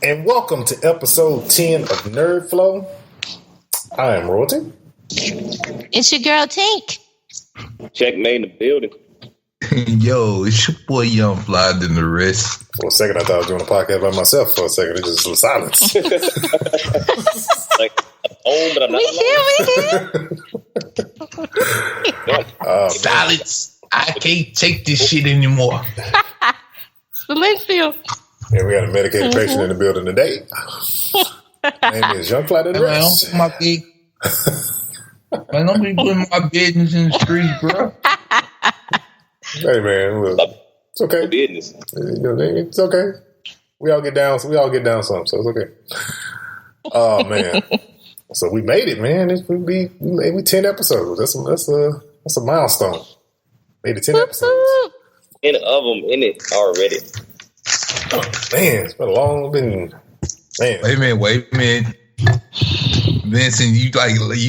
and welcome to episode 10 of NerdFlow. I am Royalty. It's your girl Tink. Checkmate in the building. Yo, it's your boy Young Fly than the rest. For a second, I thought I was doing a podcast by myself. For a second, it just was silence. Like, but I'm not We here. Silence. I can't take this shit anymore. Celestial. And we got a medicated patient in the building today. Name is Young Fly than the rest. Man, don't be putting my business in the street, bro. Hey man, look, it's okay. business. It's okay. We all get down some, so it's okay. Oh man. So we made it, man. We made 10 episodes. That's a milestone. Made it 10 episodes. 10 of them in it already. Oh, man, it's been a long man. Wait a minute. Vincent, you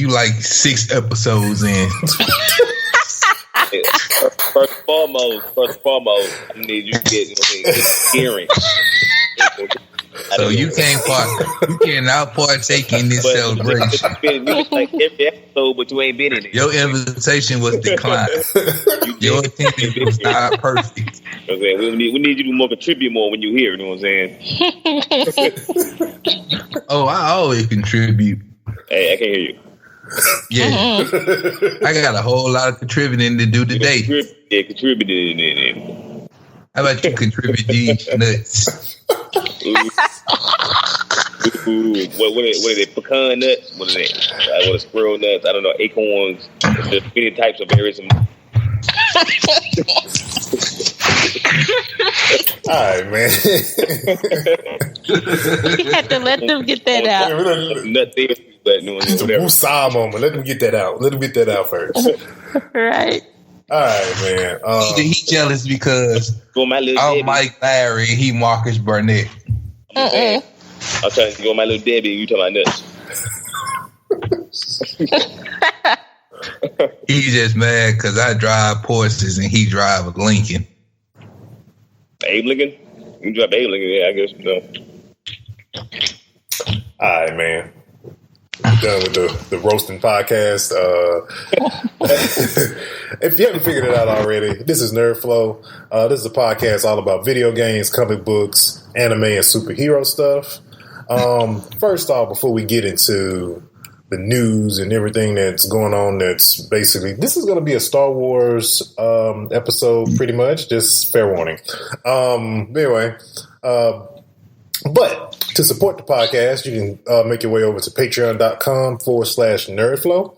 like 6 episodes in. First and foremost, I need you to get hearing. So you cannot partake in this celebration. Like every episode, but you ain't been in it. Your invitation was declined. Your attendance was not perfect. Okay, we need you to contribute more when you hear. You know what I'm saying? Oh, I always contribute. Hey, I can't hear you. Yeah, I got a whole lot of contributing to do today. Contributed. How about you contribute these nuts? What are they? Pecan nuts? What are they? What are squirrel nuts? I don't know. Acorns. There's many types of berries. All right, man. You had to let them get that out. It's a woosah moment. Let them get that out. First. Right. All right, man. He jealous because I'm Mike Larry, he Marcus Burnett. I'm trying to go my little Debbie. You talking about nuts? He's just mad because I drive Porsches and he drive a Lincoln. Abe Lincoln? You drive Abe Lincoln, yeah, I guess. No. All right, man. We're done with the roasting podcast. If you haven't figured it out already, this is NerdFlow. This is a podcast all about video games, comic books, anime, and superhero stuff. First off, before we get into the news and everything that's going on, that's basically, this is going to be a Star Wars episode, pretty much. Just fair warning. Anyway, but to support the podcast, you can make your way over to patreon.com/nerdflow.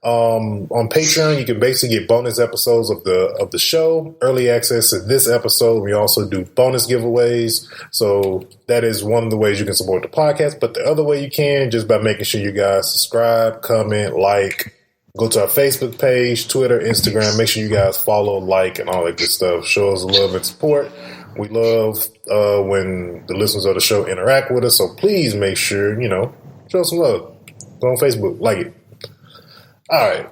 On Patreon, you can basically get bonus episodes of the show, early access to this episode. We also do bonus giveaways. So that is one of the ways you can support the podcast. But the other way you can, just by making sure you guys subscribe, comment, like, go to our Facebook page, Twitter, Instagram. Make sure you guys follow, like, and all that good stuff. Show us love and support. We love when the listeners of the show interact with us. So please make sure, show us some love. Go on Facebook, like it. All right.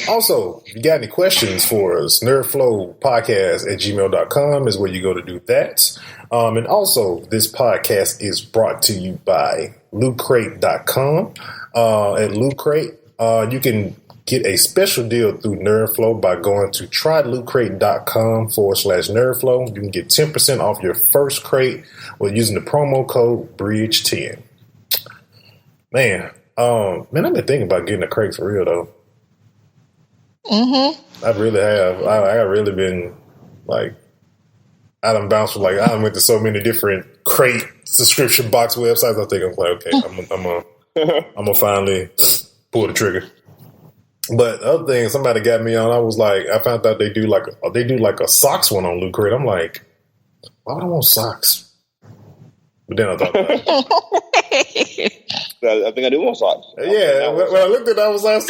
Also, if you got any questions for us, nerdflowpodcast@gmail.com is where you go to do that. And also, this podcast is brought to you by lootcrate.com. At Loot Crate, you can get a special deal through NerdFlow by going to trylootcrate.com/NerdFlow. You can get 10% off your first crate with using the promo code BRIDGE10. Man, I've been thinking about getting a crate for real though. I really have. I really been like, I done bounced from I done went to so many different crate subscription box websites. I think I'm like, okay, I'm gonna finally pull the trigger. But the other thing somebody got me on, I was like, I found out they do like a socks one on Loot Crate. I'm like, why do I want socks? But then I thought about it. I think I do want socks. Yeah, when I looked at it, I was like,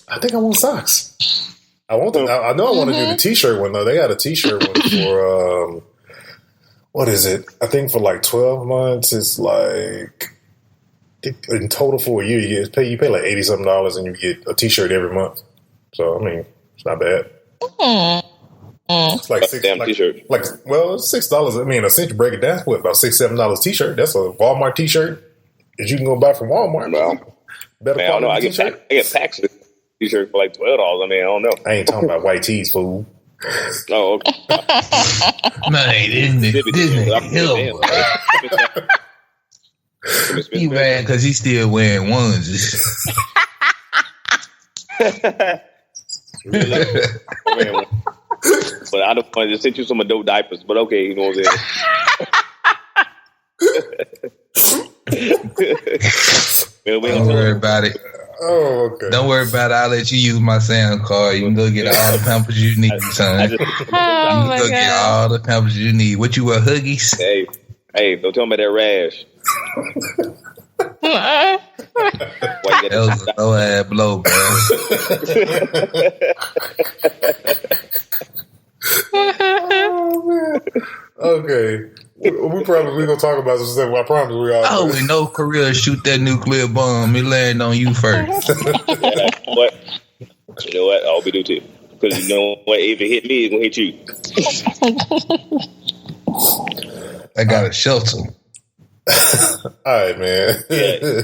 I think I want socks. I want them. I know I want to do the t-shirt one though. They got a t-shirt one for what is it? I think for like 12 months. It's like in total for a year you pay like $80-something and you get a t-shirt every month. So I mean, it's not bad. It's like t-shirt. Like, well, it's $6. I mean, essentially break it down, what, about $6-7 t-shirt? That's a Walmart t-shirt that you can go buy from Walmart. Better man, I don't know. I get packs of t-shirt for like $12. I mean, I don't know. I ain't talking about white tees, fool. Oh, okay. Man, isn't it? He mad because he's still wearing onesies. But I don't want to send you some adult diapers. But okay, you know what I'm saying. Don't worry about it. Oh, okay. Don't worry about it. I'll let you use my sound card. You can go get all the Pampers you need, son. You can go get all the Pampers you need. What you wear, Huggies? Hey, don't tell me that rash. That was a low ass blow, bro. Oh, man. Okay. We're gonna talk about some stuff. I promise we are. Oh, we know Korea shoot that nuclear bomb. It land on you first. What? You know what? I'll be do too. Because you know what? If it hit me, it's gonna hit you. I got a shelter. All right, man. Yeah.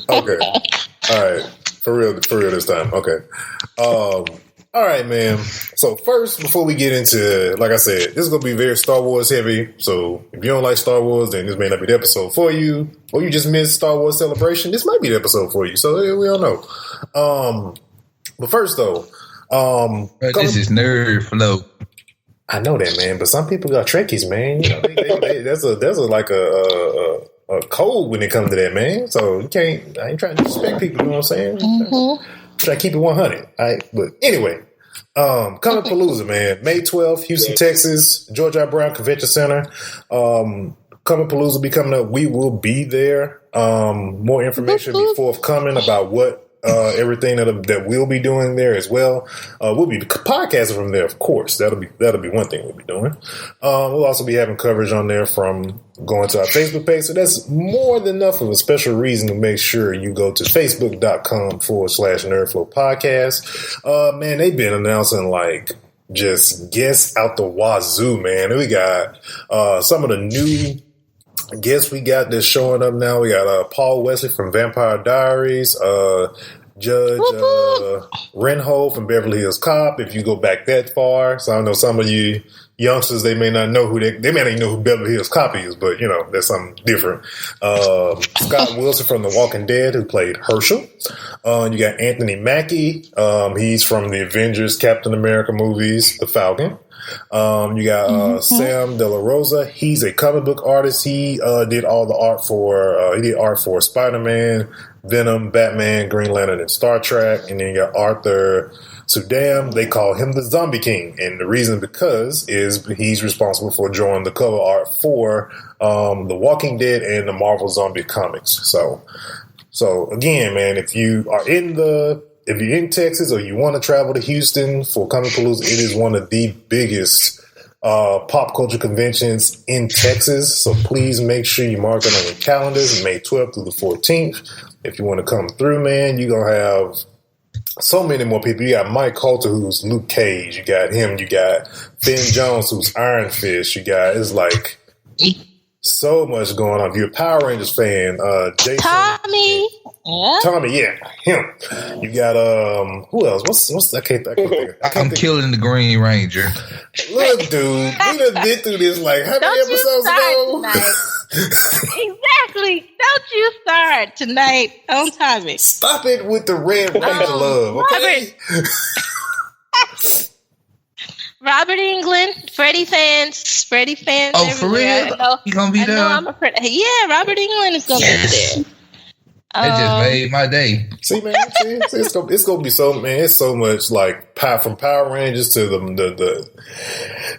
Okay. All right. For real this time. Okay. All right, man. So first, before we get into, like I said, this is going to be very Star Wars heavy. So if you don't like Star Wars, then this may not be the episode for you. Or you just missed Star Wars Celebration, this might be the episode for you. So we don't know. But first, though. This is NerdFlow. I know that, man. But some people got Trekkies, man. You know, there's a code when it comes to that, man. So you can't. I ain't trying to disrespect people. You know what I'm saying? Mm-hmm. Try to keep it 100. All right, but anyway, Comicpalooza, man. May 12th, Houston, Texas, George R. Brown Convention Center. Comicpalooza be coming up. We will be there. More information will be forthcoming about what everything that we'll be doing there as well. We'll be podcasting from there, of course. That'll be one thing we'll be doing. We'll also be having coverage on there from going to our Facebook page. So that's more than enough of a special reason to make sure you go to facebook.com/NerdFlow podcast. Man, they've been announcing like just guests out the wazoo, man. We got some of the new guests we got that's showing up now. We got Paul Wesley from Vampire Diaries, Judge Reinhold from Beverly Hills Cop, if you go back that far. So I know some of you youngsters, they may not know who they may not even know who Beverly Hills Cop is, but you know, that's something different. Scott Wilson from The Walking Dead, who played Hershel. You got Anthony Mackie. He's from the Avengers, Captain America movies, The Falcon. You got Sam De La Rosa. He's a comic book artist. He did all the art for Spider-Man, Venom, Batman, Green Lantern, and Star Trek. And then you got Arthur Suydam. They call him the Zombie King, and the reason because is he's responsible for drawing the cover art for The Walking Dead and the Marvel Zombie comics. So again, man, if you're in Texas or you want to travel to Houston for Comicpalooza, it is one of the biggest pop culture conventions in Texas. So please make sure you mark it on your calendars, May 12th through the 14th. If you want to come through, man, you're going to have so many more people. You got Mike Coulter, who's Luke Cage. You got him. You got Finn Jones, who's Iron Fist. You got, it's like so much going on. If you're a Power Rangers fan, Jason. Tommy, yeah, him. You got who else? What's I can't think. I'm killing the Green Ranger. Look, dude, we done been through this like how many episodes ago? Exactly. Don't you start tonight on Tommy. Stop it with the Red Ranger love, okay? Robert Englund, Freddie fans. Oh, for real? He gonna be there? Robert Englund is gonna be there. It just made my day. See, man, it's gonna be so, man. It's so much like from Power Rangers to the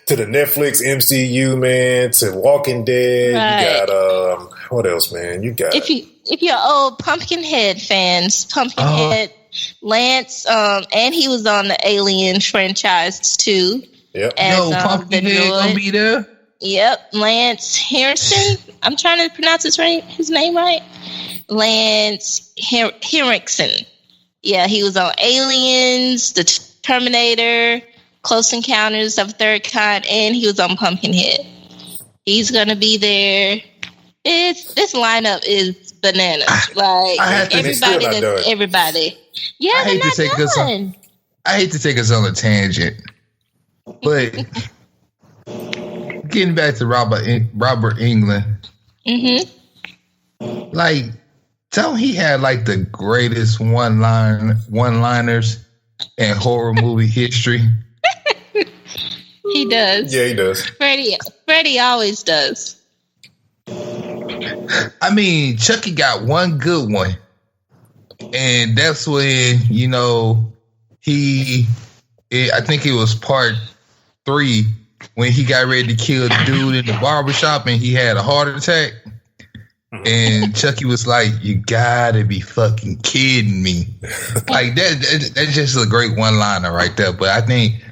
Netflix MCU, man, to Walking Dead. Right. You got what else, man? You got if you're old Pumpkinhead fans, Lance, and he was on the Alien franchise too. Yep. Pumpkinhead gonna be there. Yep, Lance Harrison. I'm trying to pronounce his name right. Lance Henriksen. Yeah, he was on Aliens, the Terminator, Close Encounters of the Third Kind, and he was on Pumpkinhead. He's gonna be there. This lineup is bananas. Like everybody does everybody. Yeah, I hate to take us on a tangent, but getting back to Robert Englund, like, don't he had like the greatest one-liners in horror movie history? He does. Yeah, he does. Freddie always does. I mean, Chucky got one good one, and that's when, you know, I think it was part 3 when he got ready to kill the dude in the barbershop and he had a heart attack. And Chucky was like, "You gotta be fucking kidding me!" Like that's just a great one-liner right there. But I think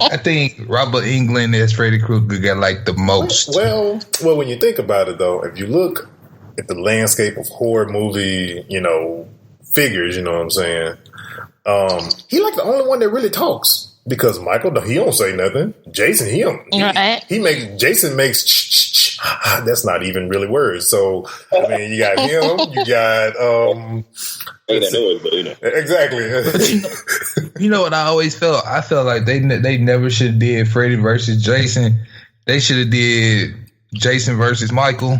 Robert Englund as Freddy Krueger got like the most. Well, when you think about it, though, if you look at the landscape of horror movie, you know, figures, you know what I'm saying? He like the only one that really talks. Because Michael, he don't say nothing. Jason, Jason makes that's not even really words. So I mean, you got him, you got exactly. You know what I always felt? I felt like they never should have did Freddy versus Jason. They should have did Jason versus Michael.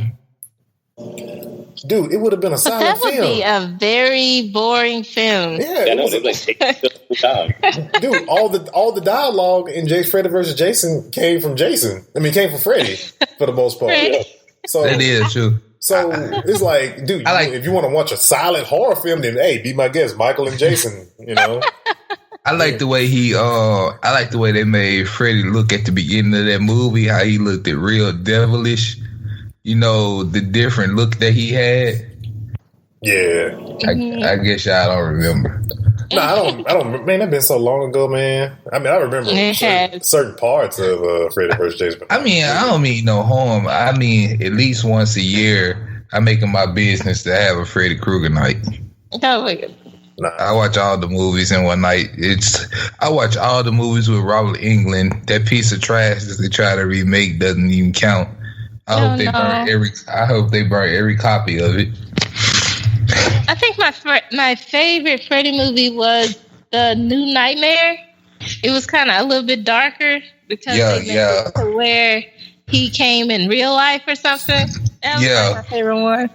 Dude, it would have been a silent film. That would be a very boring film. Yeah, I know. They like take time. Dude, all the dialogue in Freddy versus Jason came from Jason. I mean, came from Freddy for the most part. Right. So it is true. So it's like, dude, if you want to watch a silent horror film, then hey, be my guest, Michael and Jason. You know. I like the way I like the way they made Freddy look at the beginning of that movie. How he looked at real devilish. You know, the different look that he had. Yeah. I guess y'all don't remember. No, I don't. Man, that's been so long ago, man. I mean, I remember certain parts of Freddy vs. Jason. I mean, I don't mean no harm. I mean, at least once a year, I make it my business to have a Freddy Krueger night. Oh, my God. Nah. I watch all the movies in one night. I watch all the movies with Robert Englund. That piece of trash that they try to remake doesn't even count. I hope they burn every copy of it. I think my favorite Freddy movie was the New Nightmare. It was kind of a little bit darker because they made it to where he came in real life or something. That was like my favorite one.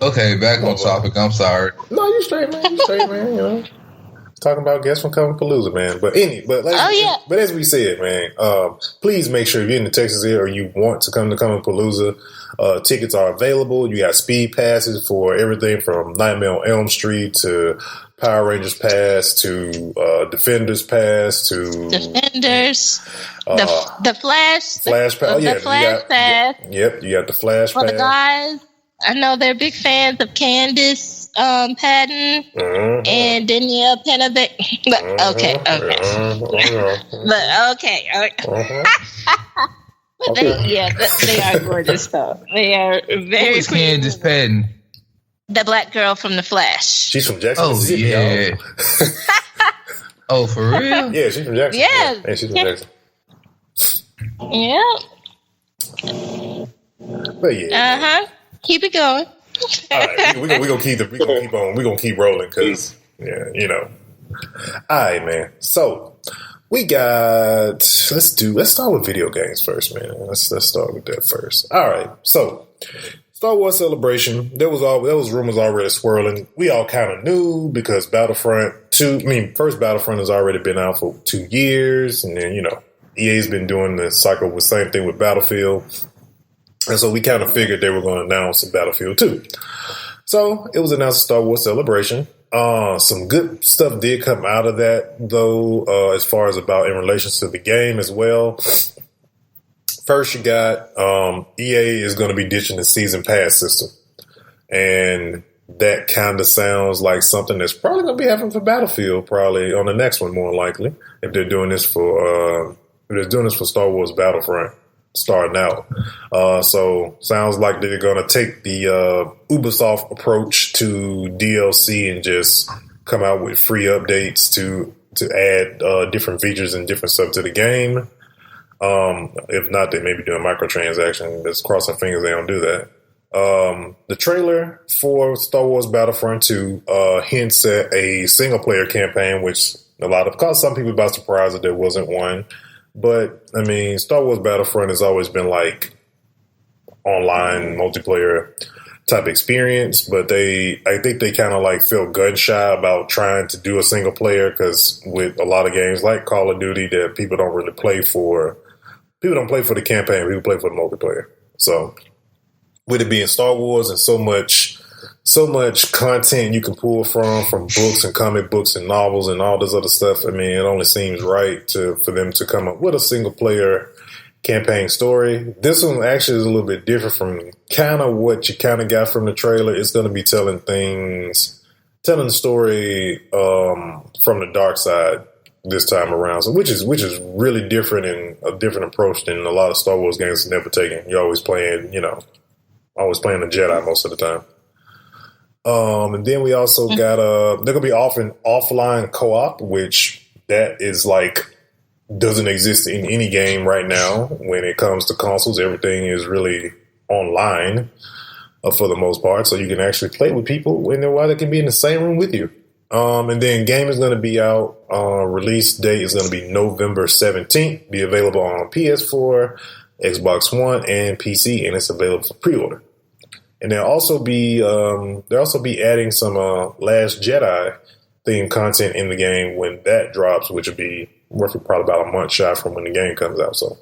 Okay, back on topic. I'm sorry. No, you straight, man. You know. Talking about guests from Comicpalooza, man. But as we said, man, please make sure if you're in the Texas area or you want to come to Comicpalooza, tickets are available. You got speed passes for everything from Nightmare on Elm Street to Power Rangers Pass to Defenders Pass to Defenders. The Flash Pass. The Flash Pass. Yep, you got the Flash Pass. Pass. For the guys, I know they're big fans of Candace Patton and Danielle Pennebeck. Okay. But okay. But they are gorgeous though. They are very. Who's Candace Patton? The black girl from The Flash. She's from Jackson. Oh yeah. Oh, for real? Yeah, she's from Jackson. Yeah, she's from Jackson. Yeah. But yeah. Keep it going. All right, we're gonna keep rolling because you know. All right, man. So we got let's start with video games first, man. Let's start with that first. All right, so Star Wars Celebration. There was rumors already swirling. We all kind of knew because first Battlefront has already been out for 2 years, and then EA's been doing the cycle with same thing with Battlefield. And so we kind of figured they were going to announce Battlefield 2. So it was announced Star Wars Celebration. Some good stuff did come out of that, though, as far as about in relation to the game as well. First, you got EA is going to be ditching the season pass system. And that kind of sounds like something that's probably going to be happening for Battlefield, probably on the next one, more likely, if they're doing this for Star Wars Battlefront. starting out. So sounds like they're going to take the Ubisoft approach to DLC and just come out with free updates to add different features and different stuff to the game. If not, they may be doing microtransactions. Let's cross our fingers they don't do that. The trailer for Star Wars Battlefront 2 hints at a single player campaign, which caught some people by surprise that there wasn't one. But I mean, Star Wars Battlefront has always been like online multiplayer type experience, but I think they kind of like feel gun shy about trying to do a single player, because with a lot of games like Call of Duty that people don't really play for. People don't play for the campaign. People play for the multiplayer. So with it being Star Wars and so much content you can pull from books and comic books and novels and all this other stuff, I mean, it only seems right for them to come up with a single player campaign story. This one actually is a little bit different from kind of what you kind of got from the trailer. It's going to be telling the story from the dark side this time around, so which is really different and a different approach than a lot of Star Wars games have never taken. You're always playing the Jedi most of the time. And then we also got they're gonna be offline co-op, which that is like doesn't exist in any game right now. When it comes to consoles, everything is really online for the most part, so you can actually play with people while they can be in the same room with you. And then game is going to be out. Release date is going to be November 17th. Be available on PS4, Xbox One, and PC, and it's available for pre-order. And they'll also be adding some Last Jedi themed content in the game when that drops, which will be roughly probably about a month shy from when the game comes out. So,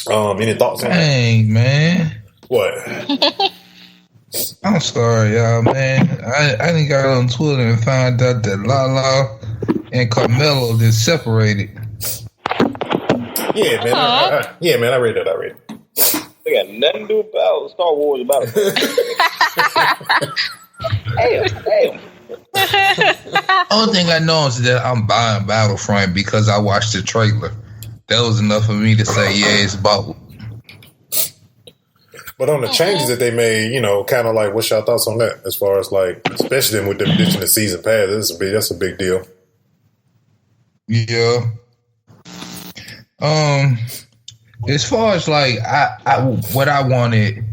any thoughts on that? Dang, man. What? I'm sorry, y'all, man. I didn't got on Twitter and found out that Lala and Carmelo just separated. Yeah, man. I read that. They got nothing to do about Star Wars about it. Damn. Only thing I know is that I'm buying Battlefront because I watched the trailer. That was enough for me to say, yeah, it's bought. But on the changes that they made, kind of like, what's your thoughts on that? As far as like, especially with them ditching the season pass, that's a big deal. Yeah. As far as like, what I wanted,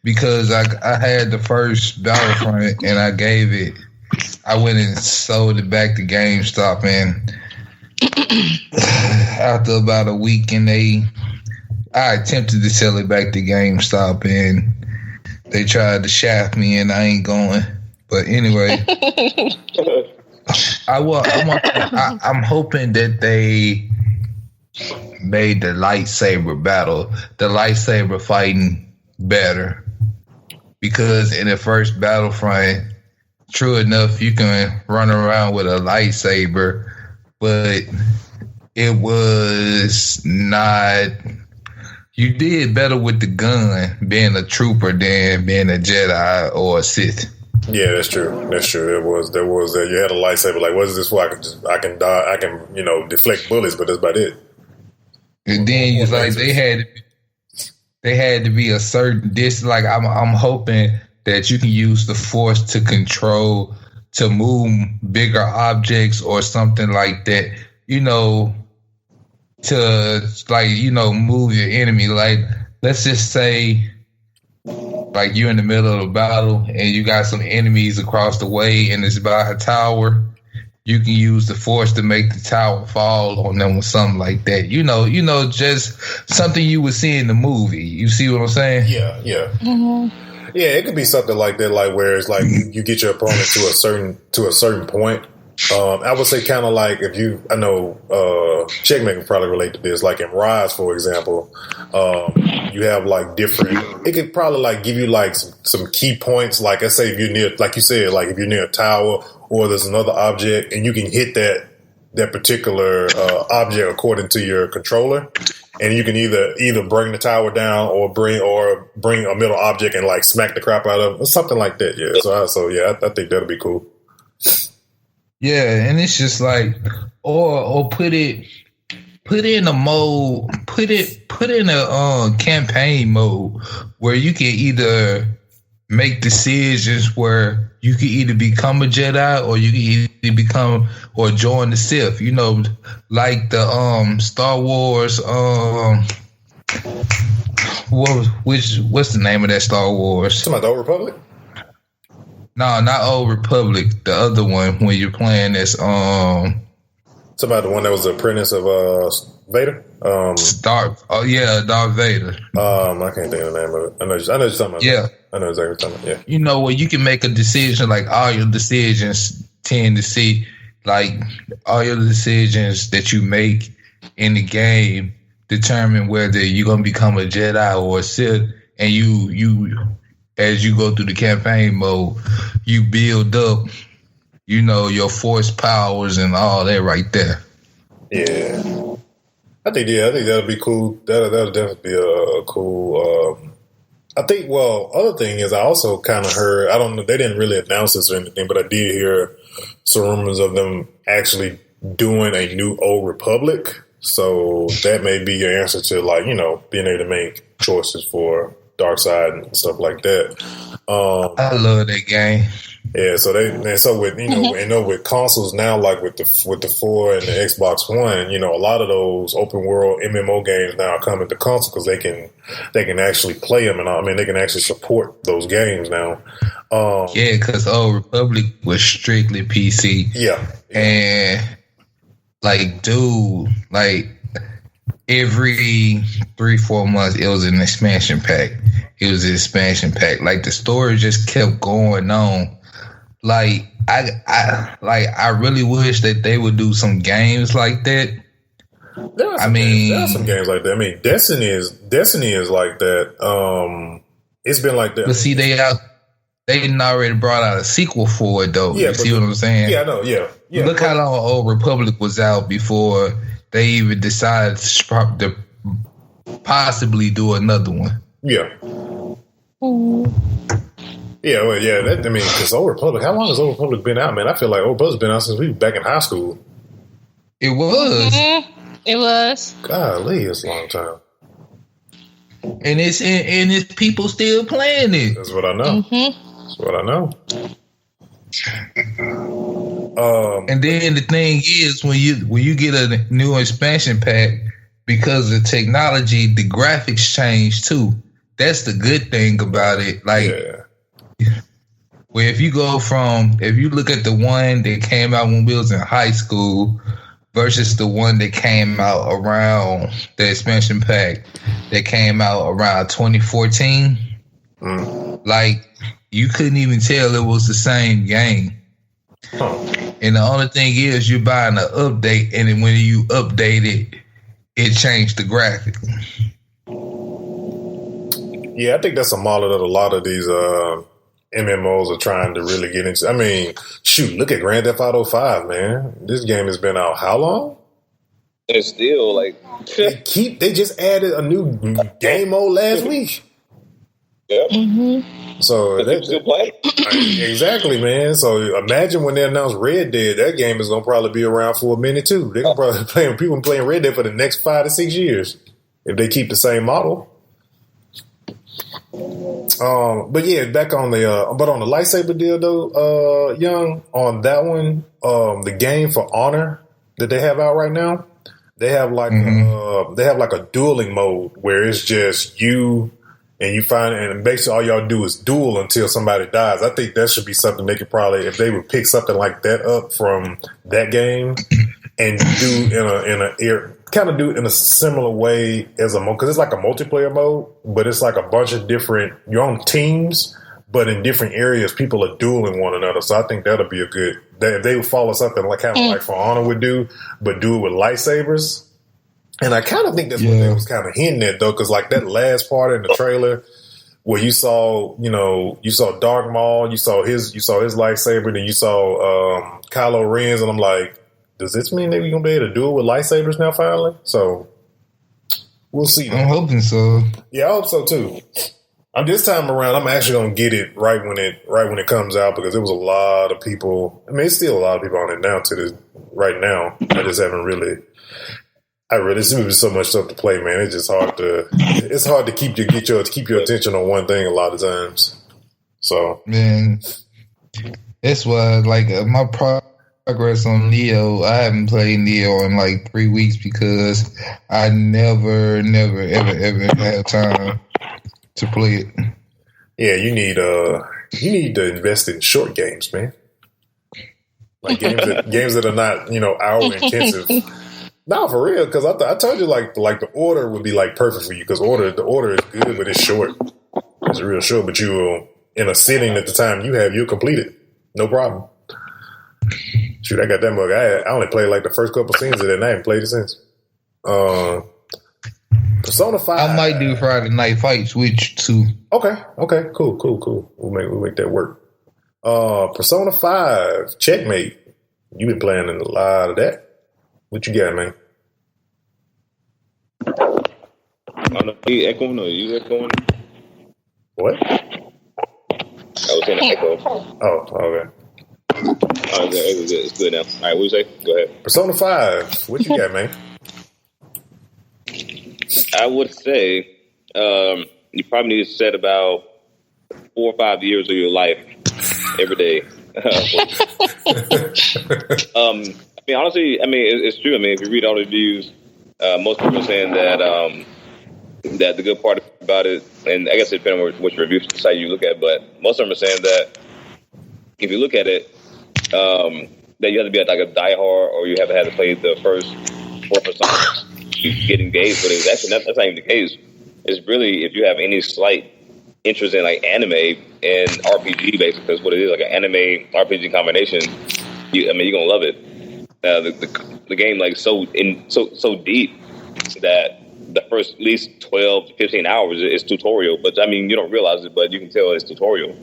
because I had the first Battlefront and I went and sold it back to GameStop, and after about a week, and I attempted to sell it back to GameStop, and they tried to shaft me, and I ain't going. But anyway, I'm hoping that they made the lightsaber fighting better, because in the first Battlefront, true enough, you can run around with a lightsaber, but it was not. You did better with the gun, being a trooper, than being a Jedi or a Sith. Yeah, that's true. There was you had a lightsaber. Like, what is this for? I can die. I can deflect bullets, but that's about it. And then it's like they had to be a certain distance. Like I'm hoping that you can use the Force to move bigger objects or something like that. To move your enemy. Like, let's just say, like, you're in the middle of a battle and you got some enemies across the way and it's by a tower. You can use the Force to make the tower fall on them or something like that. Just something you would see in the movie. You see what I'm saying? Yeah. Mm-hmm. Yeah, it could be something like that, like where it's like you get your opponent to a certain point. I would say kind of like I know Checkmate would probably relate to this. Like in Rise, for example, you have like different. It could probably like give you like some key points. Like, let's say if you're near, like you said, like if you're near a tower or there's another object, and you can hit that particular object according to your controller, and you can either bring the tower down or bring a middle object and like smack the crap out of it, something like that. Yeah. So I think that'll be cool. Yeah, and it's just like, or put it put in a mode, put in a campaign mode where you can either make decisions where you can either become a Jedi or you can either become or join the Sith. You know, like the Star Wars. What's the name of that Star Wars? Talking about the Old Republic? No, not Old Republic. The other one when you're playing this. Talking about the one that was the apprentice of Vader. Darth Vader. I can't think of the name of it. I know you're talking about. Yeah, I know exactly what you're talking about. Yeah, you know where you can make a decision. Like all your decisions tend to see, like all your decisions that you make in the game determine whether you're gonna become a Jedi or a Sith, and you as you go through the campaign mode, you build up, you know, your force powers and all that right there. Yeah, I think that'll be cool. That'll definitely be a cool. I think. Well, other thing is, I also kind of heard. I don't know. They didn't really announce this or anything, but I did hear some rumors of them actually doing a new Old Republic. So that may be your answer to, like, you know, being able to make choices for dark side and stuff like that. I love that game. Yeah, so with with consoles now, like with the 4 and the Xbox One, you know, a lot of those open world MMO games now are coming to console because they can actually play them, and I mean they can actually support those games now. Yeah, because Old Republic was strictly PC. Yeah, and like, dude, like every 3-4 months, it was an expansion pack. Like the story just kept going on. Like I really wish that they would do some games like that. There are some games like that. I mean, Destiny is like that. It's been like that. But see, they didn't already brought out a sequel for it though. Yeah, you see what I'm saying? Yeah, I know. Yeah. Look how long Old Republic was out before they even decided to possibly do another one. Yeah. Yeah, well, yeah. Because Old Republic, how long has Old Republic been out, man? I feel like Old Republic's been out since we were back in high school. It was. Mm-hmm. It was. Golly, it's a long time. And it's people still playing it. That's what I know. Mm-hmm. That's what I know. And then the thing is, when you get a new expansion pack, because of technology, the graphics change too. That's the good thing about it. Like, where if you look at the one that came out when we was in high school versus the one that came out around the expansion pack that came out around 2014, like you couldn't even tell it was the same game. And the only thing is, you're buying an update, and then when you update it, it changed the graphic. Yeah, I think that's a model that a lot of these MMOs are trying to really get into. I mean, shoot, look at Grand Theft Auto 5, man. This game has been out how long? It's still like they just added a new game mode last week. Yep. Mm-hmm. So they still play. Exactly, man. So imagine when they announce Red Dead, that game is gonna probably be around for a minute too. They're gonna probably people playing Red Dead for the next 5 to 6 years if they keep the same model. But yeah, back on the on the lightsaber deal though, Young, on that one, the game for Honor that they have out right now, they have like a dueling mode where it's just you and you find, and basically all y'all do is duel until somebody dies. I think that should be something they could probably, if they would pick something like that up from that game and do in a similar way as a mode, because it's like a multiplayer mode, but it's like a bunch of different, you're on teams, but in different areas, people are dueling one another. So I think that'll be a good, if they would follow something like kind of like For Honor would do, but do it with lightsabers. And I kind of think that's what they was kind of hinting at though, because like that last part in the trailer where you saw Darth Maul, you saw his lightsaber, then you saw Kylo Ren's, and I'm like, does this mean that we're gonna be able to do it with lightsabers now finally? So we'll see. I'm hoping so. Yeah, I hope so too. This time around, I'm actually gonna get it right when it comes out, because there was a lot of people. I mean, it's still a lot of people on it now right now. I just haven't really This movie so much stuff to play, man. It's just hard to keep your attention on one thing a lot of times. So, man, that's why my progress on Neo. I haven't played Neo in like 3 weeks because I never ever have time to play it. Yeah, you need to invest in short games, man. Like games that are not hour intensive. No, for real, because I told you like the order would be like perfect for you because the order is good, but it's short. It's real short, but you will in a sitting at the time you'll complete it, no problem. Shoot, I got that mug. I only played like the first couple scenes of it, and I haven't played it since. Persona 5. I might do Friday Night Fights with you too. Okay, cool. We'll make that work. Persona 5, Checkmate. You've been playing in a lot of that. What you got, man? I don't know. You echoing or you echoing? What? I was saying echo. Oh, okay. Oh, it's good now. All right, what you say? Go ahead. Persona 5. What you got, man? I would say you probably need to set about 4 or 5 years of your life every day. Honestly, it's true. If you read all the reviews, most people are saying that the good part about it, and I guess it depends on which review site you look at, but most of them are saying that if you look at it, that you have to be like a diehard, or you have to have to play the first 4 personas to get engaged. But it's actually that's not even the case. It's really if you have any slight interest in like anime and RPG, basically, because what it is, like an anime RPG combination. You're gonna love it. The game like so deep that the first at least 12 to 15 hours is tutorial. But you don't realize it, but you can tell it's tutorial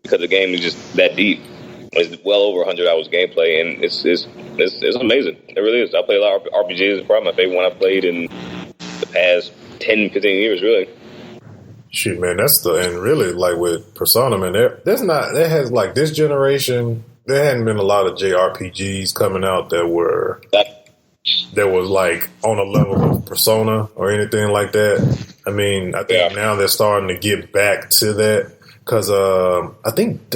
because the game is just that deep. It's well over 100 hours gameplay, and it's amazing. It really is. I play a lot of RPGs. It's probably my favorite one I've played in the past 10, 15 years, really. Shoot, man, and really like with Persona, man, there has like this generation. There hadn't been a lot of JRPGs coming out that was like on a level of Persona or anything like that. I think now they're starting to get back to that because I think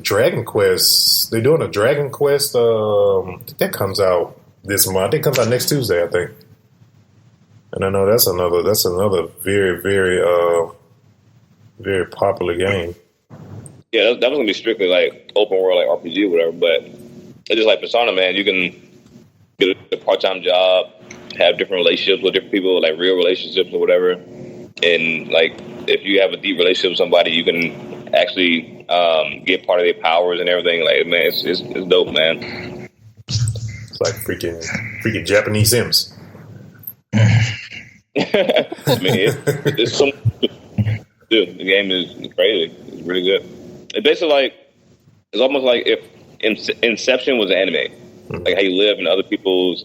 Dragon Quest, they're doing a Dragon Quest. That comes out this month. I think it comes out next Tuesday, I think. And I know that's another very, very, very popular game. Yeah, that was gonna be strictly like open world, like RPG or whatever. But it's just like Persona, man. You can get a part-time job, have different relationships with different people, like real relationships or whatever. And like, if you have a deep relationship with somebody, you can actually get part of their powers and everything. Like, man, it's dope, man. It's like freaking Japanese Sims. It's so. Dude, the game is crazy. It's really good. It's basically it's almost like if Inception was an anime, like how you live in other people's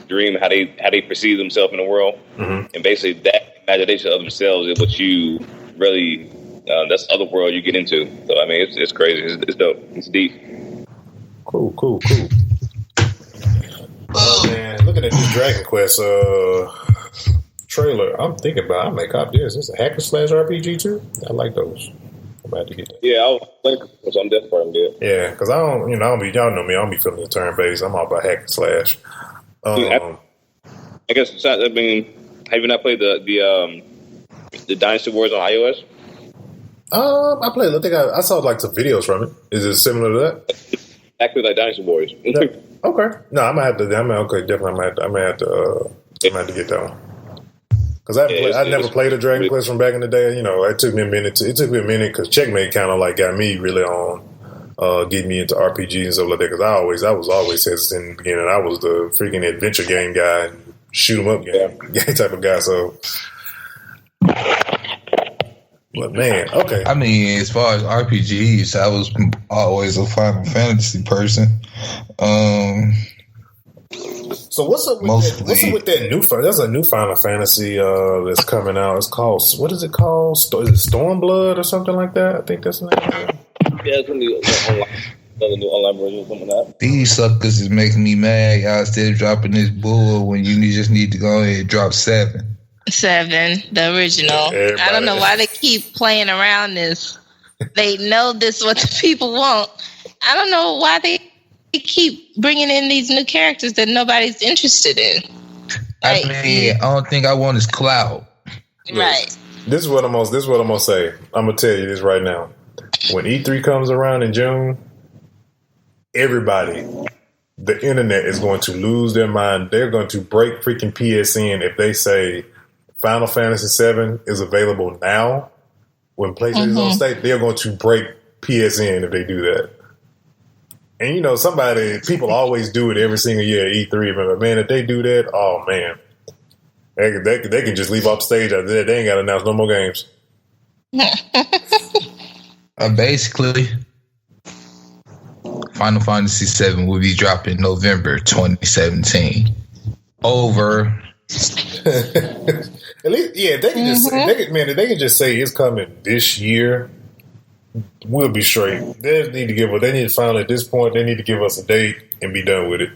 dream, how they perceive themselves in the world, and basically that imagination of themselves is what you really that's the other world you get into. So it's crazy. It's dope. It's deep. Cool. Oh man, looking at this Dragon Quest trailer, I'm thinking about I may cop this. It's a hack and slash RPG too. I like those. I'm about to get that. Yeah, I'll think on that part. Yeah, because y'all know me. I don't be feeling the turn based. I'm all about hack and slash. I guess have you not played the Dynasty Wars on iOS? I played. I think I saw like some videos from it. Is it similar to that? Exactly like Dynasty Wars. Okay. No, I might have to. Definitely. I might have to get that one. Because I never played a Dragon Quest from back in the day. It took me a minute. It took me a minute because Checkmate kind of like got me really on getting me into RPGs and stuff like that. Because I was always hesitant in the beginning. I was the freaking adventure game guy, shoot 'em up game type of guy. So, but man, okay. As far as RPGs, I was always a Final Fantasy person. So what's up with that new? There's a new Final Fantasy that's coming out. It's called, what is it called? Is it Stormblood or something like that? I think that's the name. Yeah, it's gonna be online. another new online version or something like that. These suckers is making me mad. Y'all still dropping this bull when you just need to go ahead and drop 7. 7, the original. Everybody. I don't know why they keep playing around this. They know this is what the people want. I don't know why they keep bringing in these new characters that nobody's interested in. I mean, I don't think I want his clout. Right. This is what I'm gonna say. I'm gonna tell you this right now. When E3 comes around in June, everybody, the internet is going to lose their mind. They're going to break freaking PSN if they say Final Fantasy VII is available now. When PlayStation is on stage, they're going to break PSN if they do that. And you know, people always do it every single year at E3. But man, if they do that, oh man, they can just leave off stage after that. They ain't got to announce no more games. Basically, Final Fantasy VII will be dropping November 2017. Over. At least, yeah, if they can just if they can just say it's coming this year, we'll be straight. They need to finally, at this point, they need to give us a date and be done with it.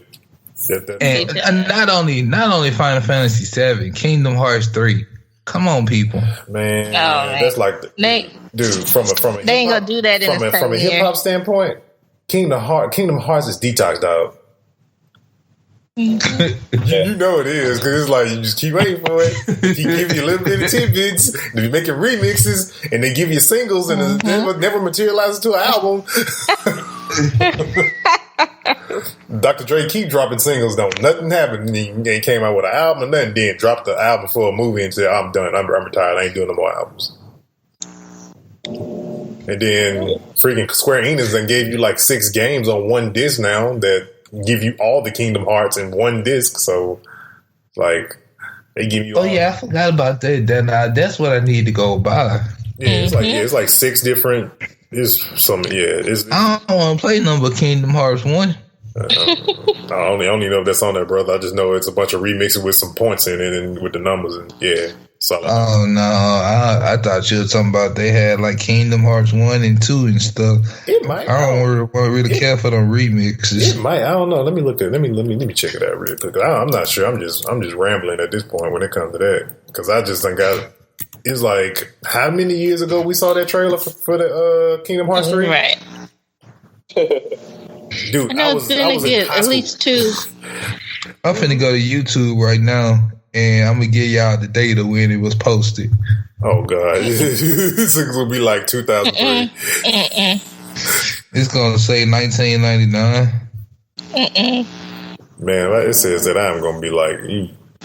And not only Final Fantasy VII, Kingdom Hearts 3. Come on, people, man. That's like, dude, from a they ain't gonna do that from a hip hop standpoint. Kingdom Hearts is Detox, dog. You know it is, because it's like you just keep waiting for it. He give you a little bit of tidbits. They making remixes, and they give you singles, and it never materializes to an album. Dr. Dre keep dropping singles, though. Nothing happened. He came out with an album, and nothing. Then dropped the album for a movie and said, "I'm done. I'm retired. I ain't doing no more albums." And then freaking Square Enix then gave you like 6 games on one disc now that give you all the Kingdom Hearts in one disc. So, like, they give you. I forgot about that. That's what I need to go buy. Yeah, it's like 6 different. I don't want to play number Kingdom Hearts 1. I don't even know if that's on there, brother. I just know it's a bunch of remixes with some points in it and with the numbers, and solid. Oh no, I thought you were talking about they had like Kingdom Hearts 1 and 2 and stuff. It might. I don't really care for them remixes. It might. I don't know. Let me check it out real quick. I'm not sure. I'm just rambling at this point when it comes to that, because I just done got. It's like, how many years ago we saw that trailer for the Kingdom Hearts 3? Right. Dude, I was at least 2. I'm finna go to YouTube right now, and I'm gonna give y'all the data when it was posted. Oh God, this is gonna be like 2003. It's gonna say 1999. Man, it says that I'm gonna be like,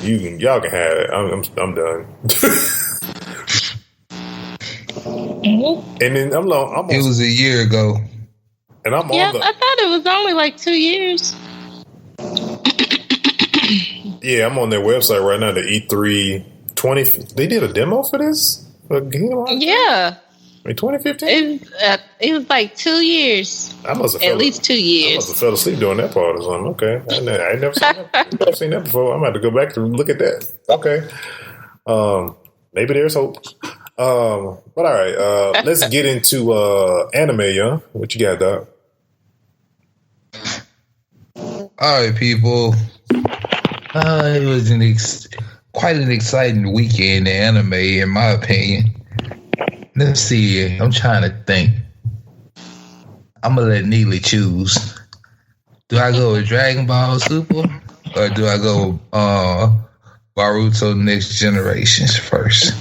y'all can have it. I'm done. And then it was a year ago. And I thought it was only like 2 years. Yeah, I'm on their website right now. The E3 20. They did a demo for this. Yeah. In 2015. It was like 2 years. I must have at least 2 years. I must have fell asleep during that part or something. Okay, I ain't never seen that before. I'm about to go back to look at that. Okay. Maybe there's hope. But all right, let's get into anime, young. What you got, Doc? All right, people. It was quite an exciting weekend in anime, in my opinion. Let's see. I'm trying to think. I'm gonna let Neely choose. Do I go with Dragon Ball Super, or do I go Boruto Next Generations first?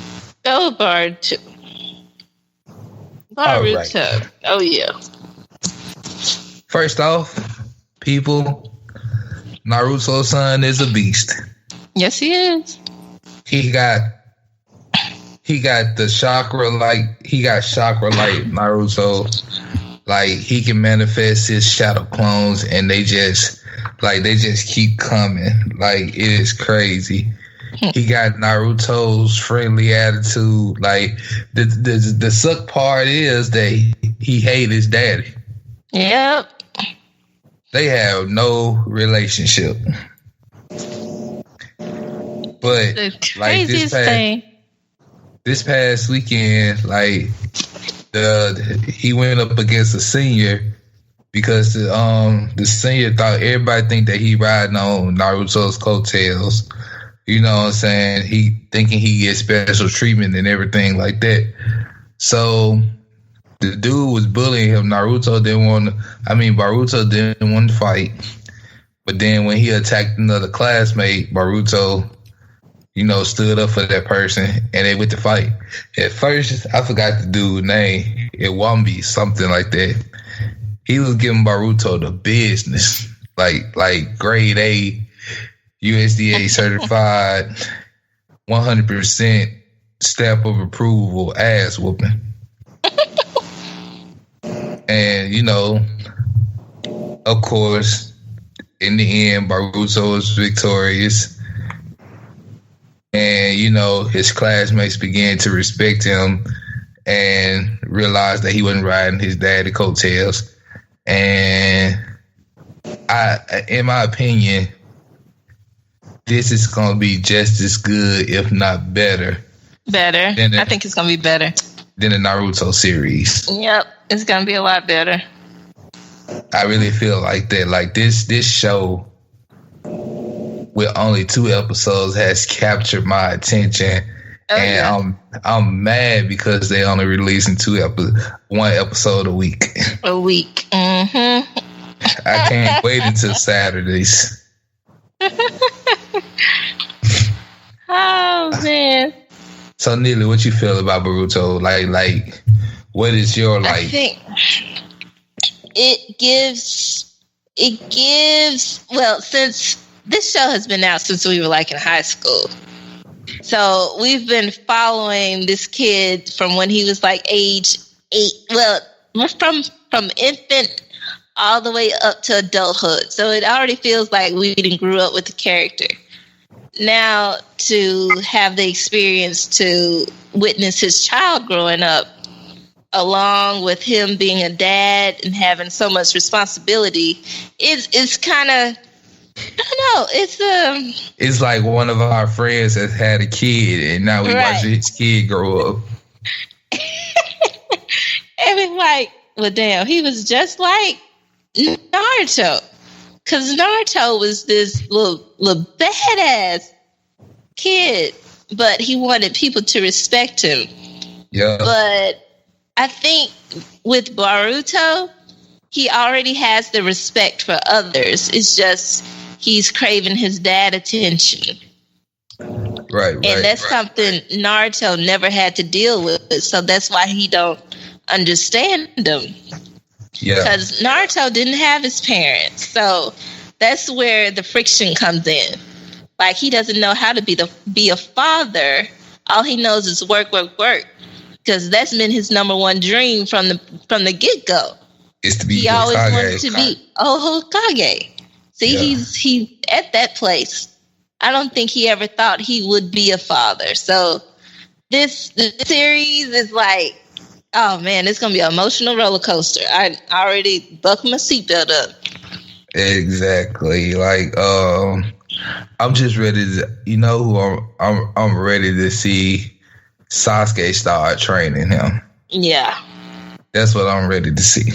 Go Boruto. Right. Oh yeah. First off, people, Naruto's son is a beast. Yes, he is. He got the chakra like Naruto. Like, he can manifest his shadow clones, and they just keep coming. Like, it is crazy. He got Naruto's friendly attitude. Like, the suck part is that he hate his daddy. Yep. They have no relationship. But the craziest thing. This past weekend, like, he went up against a senior because the senior thought everybody think that he riding on Naruto's coattails. You know what I'm saying? He thinking he gets special treatment and everything like that. So the dude was bullying him. Baruto didn't want to fight. But then when he attacked another classmate, Boruto, stood up for that person and they went to fight. At first, I forgot the dude's name. It Wambi, something like that. He was giving Boruto the business. Like grade A, USDA certified, 100% stamp of approval ass whooping. And, of course, in the end, Boruto was victorious. And, his classmates began to respect him and realized that he wasn't riding his daddy's coattails. And in my opinion, this is going to be just as good, if not better. I think it's going to be better than the Naruto series. Yep, it's going to be a lot better. I really feel like that. Like this show with only 2 episodes has captured my attention. I'm mad because they only releasing 1 episode a week. Mm-hmm. I can't wait until Saturdays. Oh man. So Neely, what you feel about Boruto? Like what is your like? I think it gives well, since this show has been out since we were like in high school. So we've been following this kid from when he was like age 8. Well, from infant all the way up to adulthood. So it already feels like we didn't grew up with the character. Now to have the experience to witness his child growing up, along with him being a dad and having so much responsibility, it's kind of, I don't know. It's like one of our friends has had a kid, and now we watch his kid grow up. And it's like, well, damn, he was just like Naruto, because Naruto was this little badass kid, but he wanted people to respect him. Yeah. But I think with Boruto, he already has the respect for others. It's just he's craving his dad attention. Right. And that's something Naruto never had to deal with. So that's why he don't understand them. Yeah. Because Naruto didn't have his parents. So that's where the friction comes in. Like, he doesn't know how to be a father. All he knows is work. Because that's been his number one dream from the get-go. Is to be he always wanted to be Hokage. See, he's at that place. I don't think he ever thought he would be a father. So the series is like, oh man, it's gonna be an emotional roller coaster. I already buckled my seatbelt up. Exactly. Like, I'm just ready to. I'm ready to see Sasuke start training him. Yeah, that's what I'm ready to see.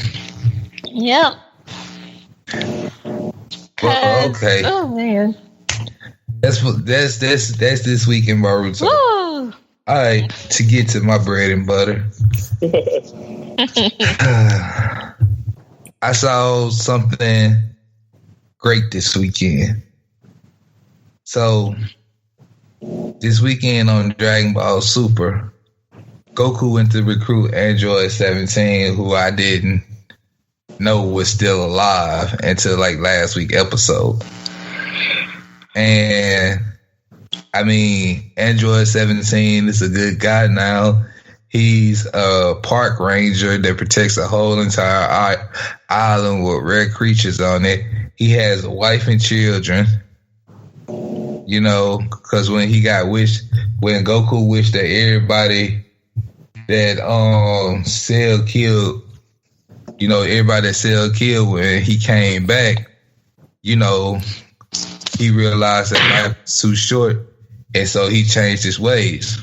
Yep. Well, okay. Oh man. That's this week in Boruto. Woo! All right, to get to my bread and butter. I saw something great this weekend. So this weekend on Dragonball Super, Goku went to recruit Android 17, who I didn't know was still alive until like last week's episode. And I mean, Android 17 is a good guy now. He's a park ranger that protects the whole entire island with rare creatures on it. He has a wife and children. Because when Goku wished that everybody that Cell killed, everybody that Cell killed when he came back, he realized that life was too short, and so he changed his ways.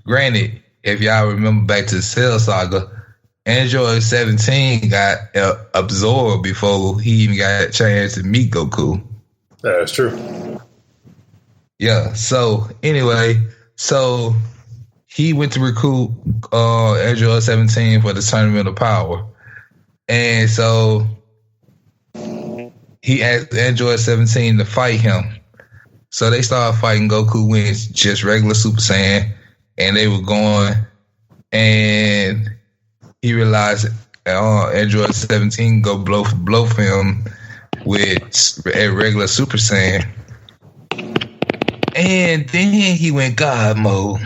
Granted, if y'all remember back to the Cell saga, Android 17 got absorbed before he even got a chance to meet Goku. That's true. Yeah. So anyway, he went to recruit Android 17 for the Tournament of Power, and so he asked Android 17 to fight him. So they started fighting. Goku wins just regular Super Saiyan, and they were going, and he realized Android 17 go blow for him with a regular Super Saiyan. And then he went God mode.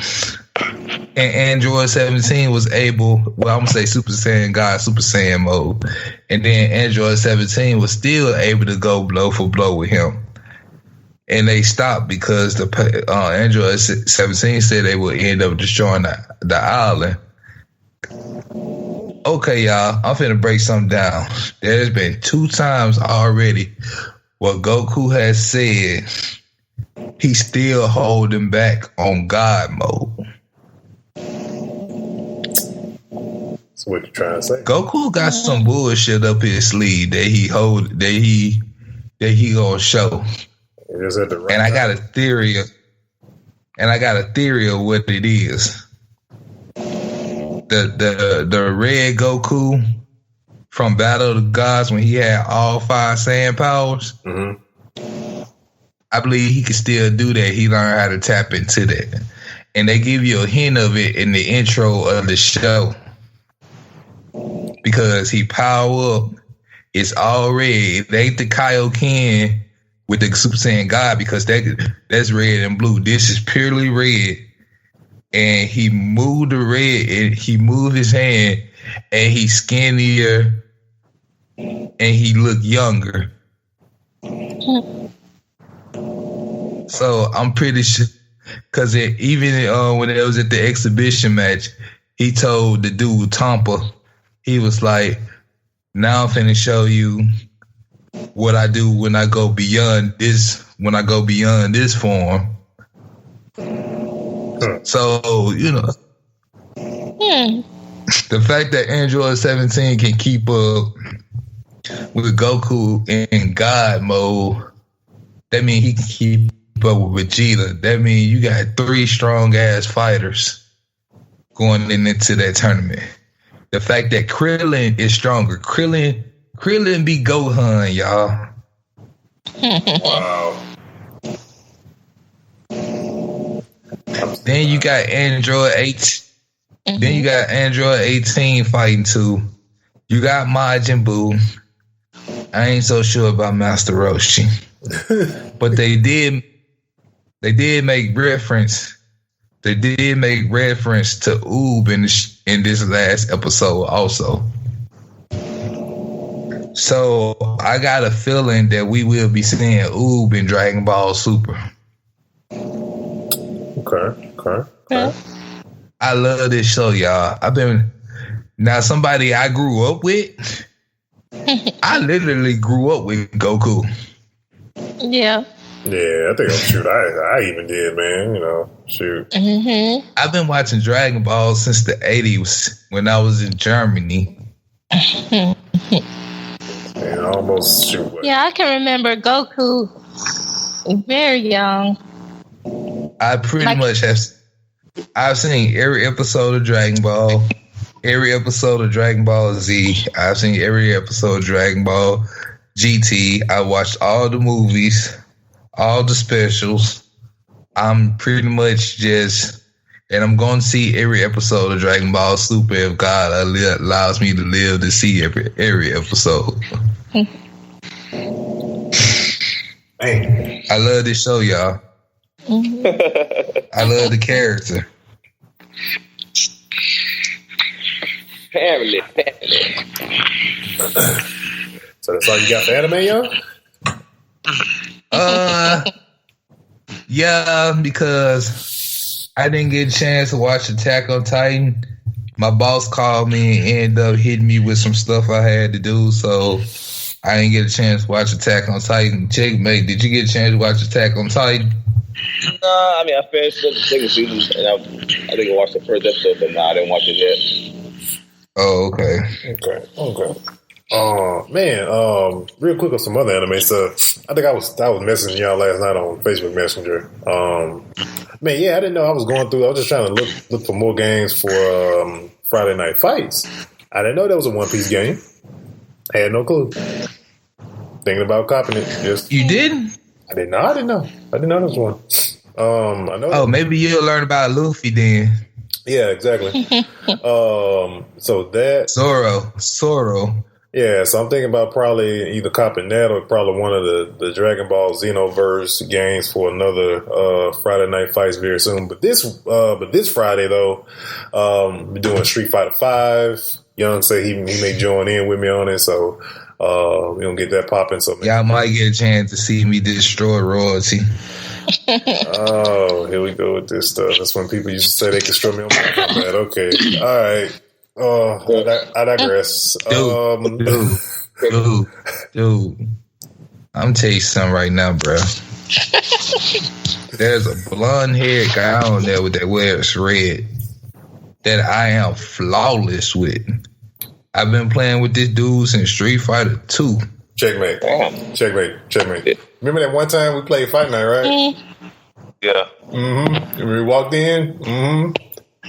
And Android 17 was able, I'm going to say Super Saiyan God, Super Saiyan mode. And then Android 17 was still able to go blow for blow with him. And they stopped because the Android 17 said they would end up destroying the island. Okay, y'all, I'm finna break something down. There's been 2 times already where Goku has said he's still holding back on God mode. That's what you're trying to say. Goku got some bullshit up his sleeve that he gonna show. And I got a theory of what it is. The red Goku from Battle of the Gods, when he had all 5 Saiyan powers, I believe he can still do that. He learned how to tap into that. And they give you a hint of it in the intro of the show. Because he power up, it's all red. It ain't the Kaioken with the Super Saiyan God, because that's red and blue. This is purely red. And he moved the red, and he moved his hand, and he's skinnier, and he looked younger. So I'm pretty sure, because even when it was at the exhibition match, he told the dude Tampa, he was like, "Now I'm finna show you what I do when I go beyond this. When I go beyond this form." So, the fact that Android 17 can keep up with Goku in God mode, that means he can keep up with Vegeta. That means you got 3 strong ass fighters going into that tournament. The fact that Krillin is stronger. Krillin be Gohan, y'all. Wow. Then you got Android 8. Then you got Android 18 fighting too. You got Majin Buu. I ain't so sure about Master Roshi. But they did make reference. They did make reference to Oob in this last episode also. So I got a feeling that we will be seeing Oob in Dragon Ball Super. Okay. I love this show, y'all. Somebody I grew up with. I literally grew up with Goku. Yeah. Yeah, I think I even did, man. Shoot. Mm-hmm. I've been watching Dragon Ball since the 80s when I was in Germany. And almost shoot. Yeah, I can remember Goku very young. I pretty much have. I've seen every episode of Dragon Ball, every episode of Dragon Ball Z. I've seen every episode of Dragon Ball GT. I watched all the movies, all the specials. I'm pretty much and I'm going to see every episode of Dragon Ball Super if God allows me to live to see every episode. Man. I love this show, y'all. I love the character. Family. So that's all you got for anime, y'all? Yeah, because I didn't get a chance to watch Attack on Titan. My boss called me and ended up hitting me with some stuff I had to do, so I didn't get a chance to watch Attack on Titan. Checkmate, did you get a chance to watch Attack on Titan? Nah, I mean, I finished the second season, and I think I watched the first episode, but I didn't watch it yet. Oh, okay. Man, real quick on some other anime stuff. I think I was messaging y'all last night on Facebook Messenger. Man, yeah, I didn't know I was going through. I was just trying to look for more games for Friday Night Fights. I didn't know there was a One Piece game. I had no clue. Thinking about copying it. You didn't? I didn't know there was one. I know. Oh, maybe you'll learn about Luffy then. Yeah, exactly. So that Zoro. Yeah, so I'm thinking about probably either copying that or probably one of the Dragonball Xenoverse games for another Friday Night Fights very soon. But this Friday though, we're doing Street Fighter 5. Young say he may join in with me on it, so we're gonna get that popping. So y'all might get a chance to see me destroy royalty. Oh, here we go with this stuff. That's when people used to say they could destroy me on my combat. Okay, all right. I digress. Dude. I'm telling you something right now, bro. There's a blonde-haired guy on there with that wears red that I am flawless with. I've been playing with this dude since Street Fighter 2. Checkmate. Remember that one time we played Fight Night, right? Yeah. Mm-hmm. We walked in. Mm-hmm.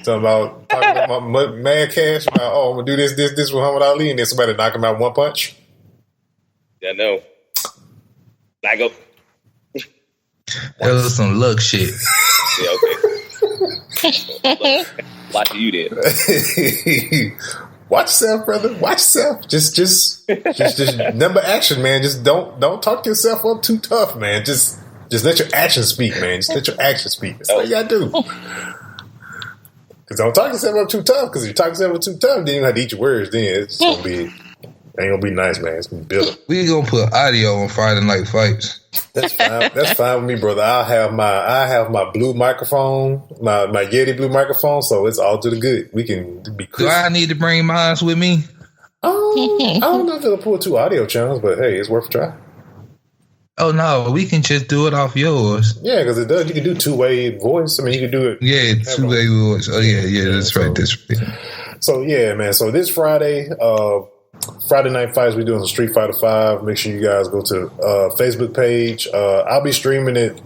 Talking about my mad cash about, I'm gonna do this with Muhammad Ali, and then somebody knock him out one punch. Yeah, no. I go. That was some luck shit. Yeah, okay. Watch you did. Watch yourself, brother. Watch yourself. Just number action, man. Just don't talk yourself up too tough, man. Just let your actions speak, man. Just let your actions speak. That's all you gotta do. Because don't talk yourself up too tough. Because if you talk yourself up too tough, then you have to eat your words. Then it's gonna be ain't gonna be nice, man. It's gonna be bitter. We gonna put audio on Friday Night Fights. That's fine. That's fine with me, brother. I have my blue microphone, my Yeti blue microphone, so it's all to the good. We can be crisp. Do I need to bring mine with me? I don't know if it'll pull 2 audio channels, but hey, it's worth a try. Oh no, we can just do it off yours. Yeah, because it does. You can do 2-way voice. I mean, you can do it. Yeah, 2-way voice. Oh yeah, that's right. That's right. So yeah, man. So this Friday, Friday Night Fights, we're doing some Street Fighter 5. Make sure you guys go to Facebook page. I'll be streaming it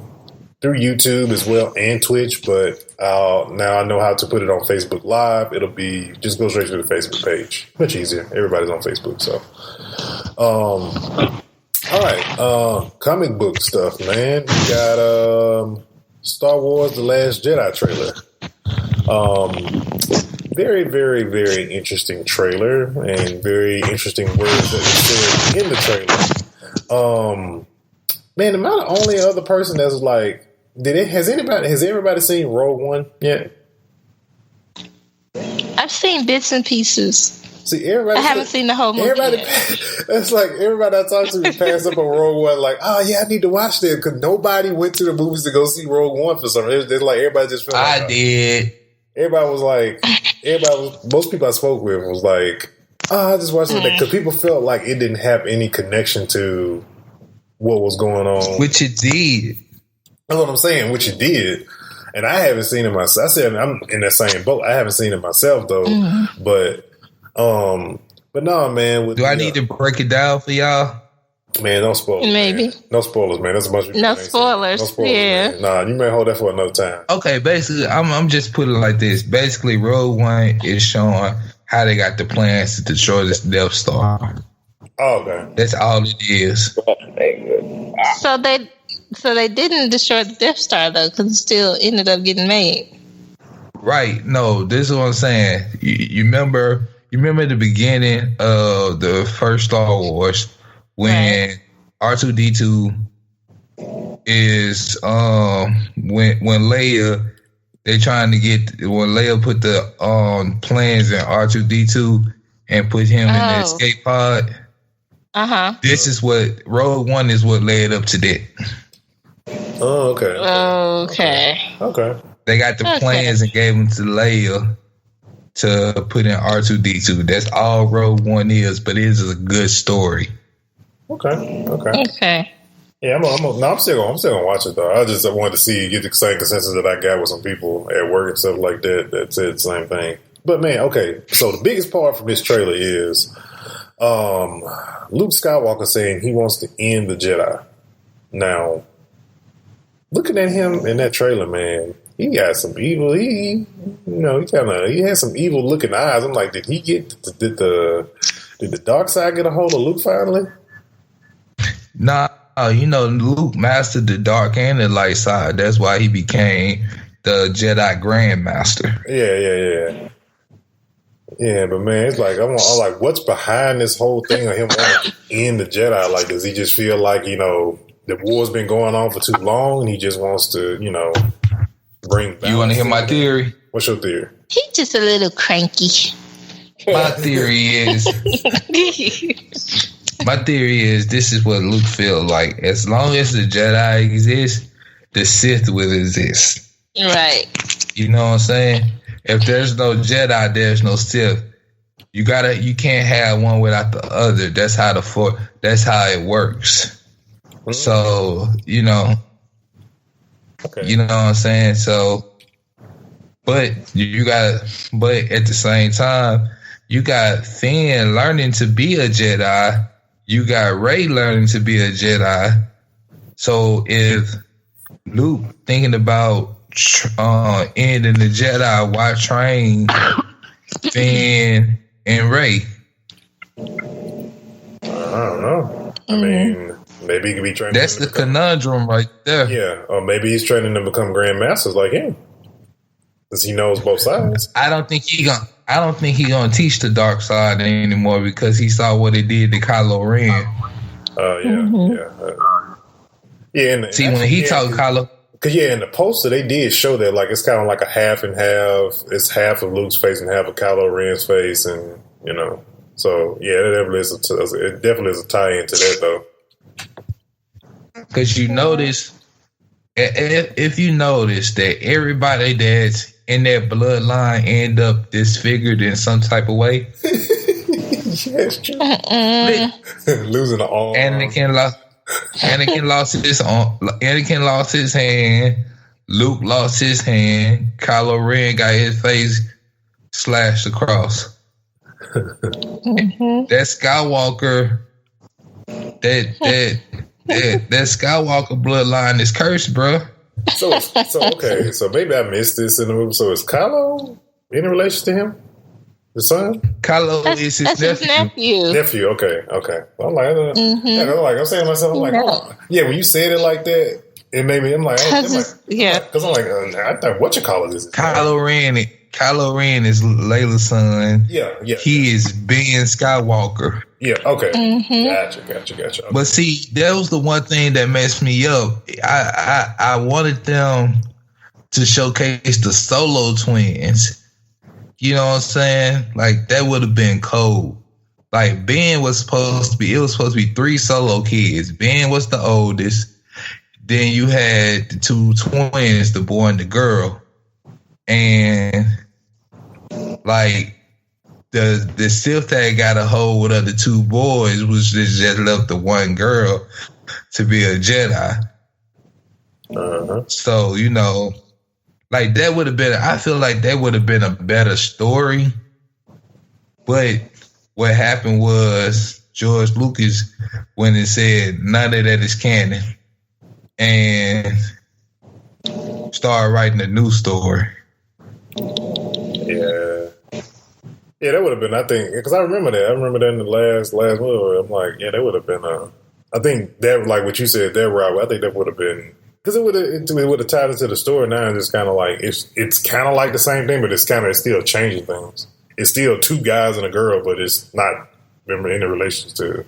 through YouTube as well and Twitch, but now I know how to put it on Facebook Live. It'll be just go straight to the Facebook page. Much easier. Everybody's on Facebook, so. All right, comic book stuff, man. We got Star Wars: The Last Jedi trailer. Very, very, very interesting trailer and very interesting words that were said in the trailer. Man, am I the only other person that's like, has everybody seen Rogue One yet? I've seen bits and pieces. See, everybody. I haven't seen the whole movie. It's like everybody I talk to passed up on Rogue One, like, oh yeah, I need to watch this because nobody went to the movies to go see Rogue One for some reason. It's like everybody just. I did. Everybody was like, most people I spoke with was like, I just watched it because people felt like it didn't have any connection to what was going on. Which it did. That's what I'm saying, which it did. And I haven't seen it myself. I said I'm in that same boat. I haven't seen it myself though. But no, man. Do I need to break it down for y'all? Man, no spoilers. Maybe. Man. No spoilers, man. That's a bunch of no spoilers. Yeah. Man. Nah, you may hold that for another time. Okay, basically, I'm just putting it like this. Basically, Rogue One is showing how they got the plans to destroy this Death Star. Oh, okay. That's all it is. So they didn't destroy the Death Star though, because it still ended up getting made. Right. No, this is what I'm saying. You remember the beginning of the first Star Wars when R2-D2 is when Leia when Leia put the plans in R2-D2 and put him in the escape pod. This is what Rogue One is what led up to that. Oh, okay. Okay. They got the plans and gave them to Leia to put in R2-D2. That's all Rogue One is, but it is a good story. Okay. Yeah, I'm still gonna watch it though. I just wanted to get the same consensus that I got with some people at work and stuff like that that said the same thing. But man, okay. So the biggest part from this trailer is Luke Skywalker saying he wants to end the Jedi. Now, looking at him in that trailer, man, he got some evil. He has some evil looking eyes. I'm like, did the dark side get a hold of Luke finally? Nah, Luke mastered the dark and the light side. That's why he became the Jedi Grandmaster. Yeah. Yeah, but man, it's like I'm like, what's behind this whole thing of him wanting to end the Jedi? Like, does he just feel like the war's been going on for too long, and he just wants to, bring balance? You want to hear my theory? What's your theory? He's just a little cranky. My theory is this is what Luke feels like. As long as the Jedi exist, the Sith will exist. Right. You know what I'm saying? If there's no Jedi, there's no Sith. You can't have one without the other. That's how that's how it works. Mm-hmm. So, okay. You know what I'm saying? So, but at the same time, you got Finn learning to be a Jedi. You got Rey learning to be a Jedi. So if Luke thinking about ending the Jedi, why train Finn and Rey? I don't know. I mean, maybe he could be training. That's the conundrum right there. Yeah, or maybe he's training to become grandmasters like him, because he knows both sides. I don't think he gonna teach the dark side anymore because he saw what it did to Kylo Ren. When he talked Kylo. Because in the poster they did show that like it's kind of like a half and half. It's half of Luke's face and half of Kylo Ren's face, and so it definitely is a tie-in to that though. Because you notice, if you notice that everybody that's in that bloodline end up disfigured in some type of way. Yes, true. Losing an arm. Anakin lost his arm. Anakin lost his hand. Luke lost his hand. Kylo Ren got his face slashed across. That Skywalker, that Skywalker bloodline is cursed, bro. So maybe I missed this in the movie. So is Kylo in relation to him? The son? Kylo is his nephew. Nephew, okay. I'm like, I'm saying to myself, I'm like, when you said it like that, it made me. I'm like, because I'm like, I thought what you call it is Kylo Ren is Layla's son. Yeah. He is Ben Skywalker. Yeah. Okay. Gotcha. But see, that was the one thing that messed me up. I wanted them to showcase the Solo twins. You know what I'm saying? Like that would have been cold. Like Ben was supposed to be. It was supposed to be 3 Solo kids. Ben was the oldest. Then you had the 2 twins, the boy and the girl, and like the Sith that got a hold of the 2 boys was just left the 1 girl to be a Jedi. So like that would have been. I feel like that would have been a better story. But what happened was George Lucas went and said none of that is canon, and started writing a new story. Yeah, that would have been, I think, because I remember that. I remember that in the last movie. I'm like, that would have been, I think that, like what you said, that route, I think that would have been, because it would have tied into the story now, and it's kind of like, it's kind of like the same thing, but it's still changing things. It's still 2 guys and a girl, but it's not, remember, any relations to,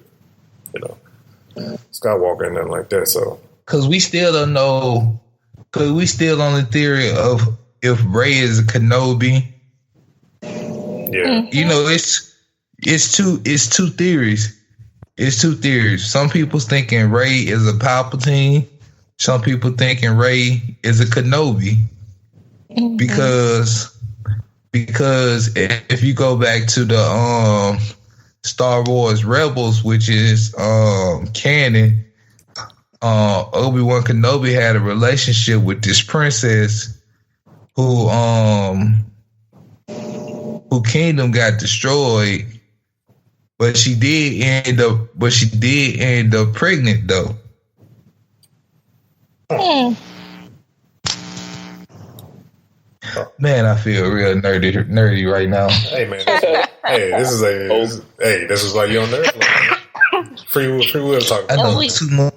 Skywalker and nothing like that, so. Because we still don't know, because we still on the theory of if Rey is a Kenobi. Yeah. It's two theories. It's 2 theories. Some people thinking Rey is a Palpatine. Some people thinking Rey is a Kenobi. Because if you go back to the Star Wars Rebels, which is canon, Obi-Wan Kenobi had a relationship with this princess who whose kingdom got destroyed, but she did end up pregnant though. Man, I feel real nerdy right now. Hey man, this is why you're on NerdFlow. Free will talk. I know too much.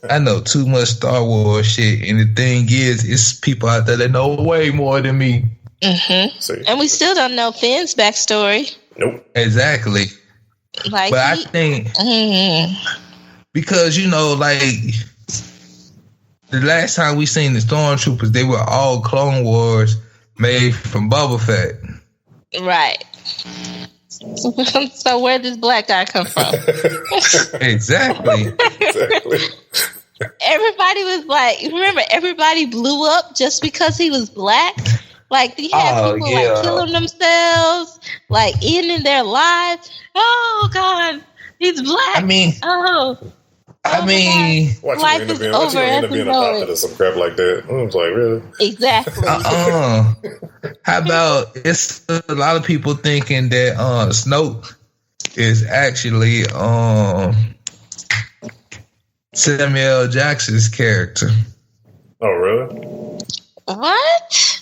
I know too much Star Wars shit, and the thing is, it's people out there that know way more than me. Mm-hmm. And we still don't know Finn's backstory. Nope. Exactly. Like, but I think because like the last time we seen the Stormtroopers, they were all Clone Wars made from Boba Fett. Right. So where did this black guy come from? Exactly. Everybody was like, remember, everybody blew up just because he was black. Like, you had people like killing themselves, like ending their lives. Oh God, he's black. I mean, life is over. End up being a doctor or some crap like that. I was like, really? Exactly. How about it's a lot of people thinking that Snoke is actually Samuel Jackson's character. Oh, really? What?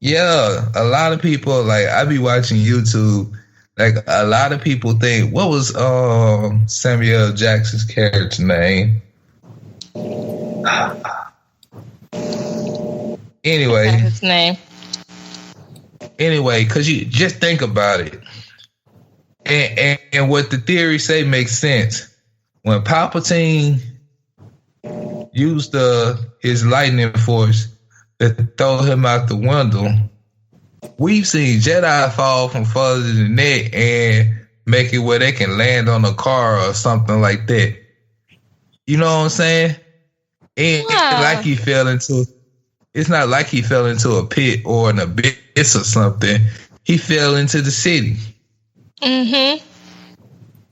Yeah, a lot of people, like, I be watching YouTube, like, a lot of people think, what was Samuel Jackson's character name? Anyway. His name. Anyway, because you just think about it. And what the theory say makes sense. When Palpatine used his lightning force to throw him out the window, we've seen Jedi fall from further than that and make it where they can land on a car or something like that. You know what I'm saying? And it's not like he fell into a pit or an abyss or something. He fell into the city. Mm-hmm.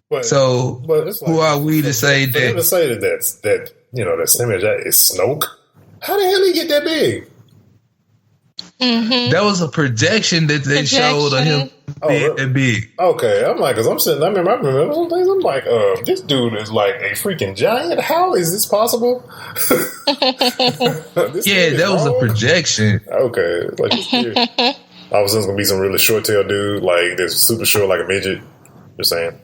But it's like, who are we to say that? To say that Samuel Jackson is Snoke? How the hell did he get that big? Mm-hmm. That was a projection that they showed of him being that big. Okay, I'm like, because I remember some things. I'm like, this dude is like a freaking giant. How is this possible? That was a projection. Okay, like I was just gonna be some really short tail dude, like this super short, like a midget. Just saying.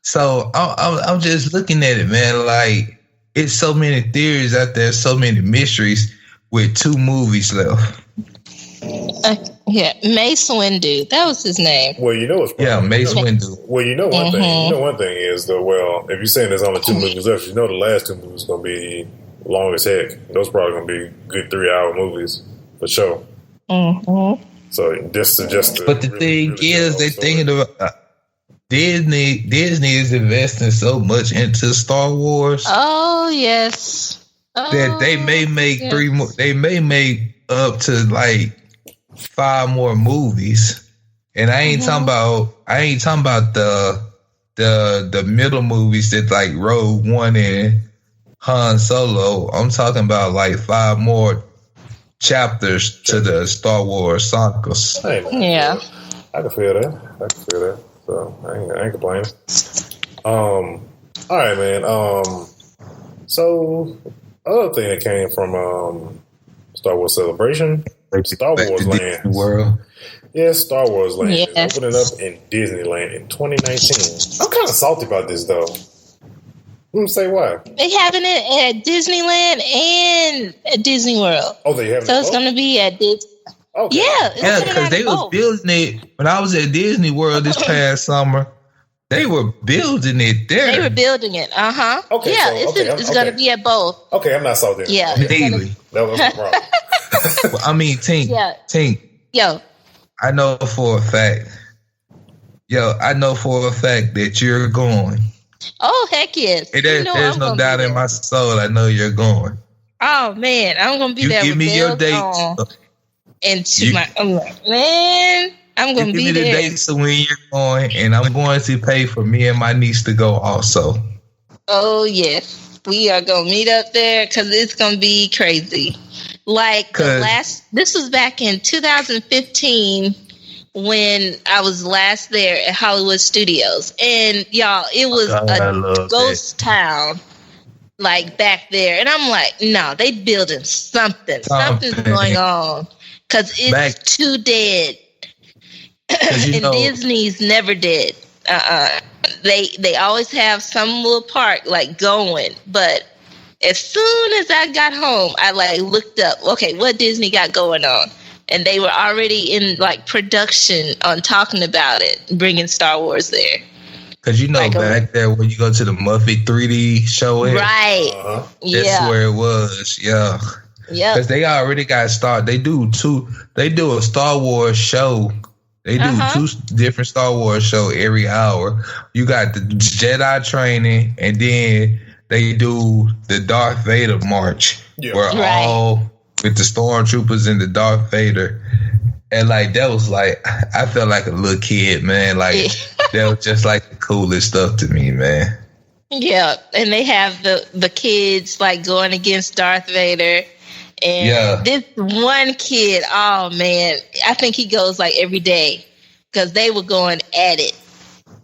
So I'm just looking at it, man. Like, it's so many theories out there, so many mysteries with 2 movies left. Mace Windu. That was his name. Well, it's Mace Windu. Well, one thing. One thing is though. Well, if you're saying there's only 2 movies left, the last 2 movies gonna be long as heck. Those probably gonna be good 3-hour movies for sure. Mm-hmm. So just. But the thing is, they're thinking about. Disney is investing so much into Star Wars. Oh yes. That they may make 3 more. They may make up to like 5 more movies, and I ain't talking about. I ain't talking about the middle movies that like Rogue One and Han Solo. I'm talking about like 5 more chapters to the Star Wars sagas. Yeah, I can feel that. So I ain't complaining. All right, man. So other thing that came from Star Wars Celebration, Star Wars Land World. Yeah, Star Wars Land is opening up in Disneyland in 2019. I'm kind of salty about this though. I'm gonna say why. They having it at Disneyland and at Disney World. Oh, they have it. So it's gonna be at Disney. Okay. Yeah, because they was building it when I was at Disney World this past summer. They were building it there. They were building it. Okay. Yeah, it's going to be at both. Okay, I'm not salty. Yeah, daily. That was my problem. Well, I mean, Tink. Yo, I know for a fact. That you're going. Oh heck yes! There's no doubt in my soul. I know you're going. Oh man, I'm going to be there. Give me your dates. And man, I'm going to be there. Give me the dates of when you're going, and I'm going to pay for me and my niece to go also. Oh, yes. We are going to meet up there because it's going to be crazy. Like this was back in 2015 when I was last there at Hollywood Studios, and y'all, it was a ghost town, like back there, and I'm like, no, they building something's going on, because it's too dead, and Disney's never dead. They always have some little park like going, but as soon as I got home, I like looked up, okay, what Disney got going on? And they were already in like production on talking about it, bringing Star Wars there. Because back there when you go to the Muffet 3D show, right? That's where it was. Yeah. Because they already got started. They do a Star Wars show. They do two different Star Wars show every hour. You got the Jedi training, and then they do the Darth Vader march, where all with the stormtroopers and the Darth Vader, and like that was like I felt like a little kid, man. Like that was just like the coolest stuff to me, man. Yeah, and they have the kids like going against Darth Vader, and this one kid, oh man, I think he goes like every day because they were going at it.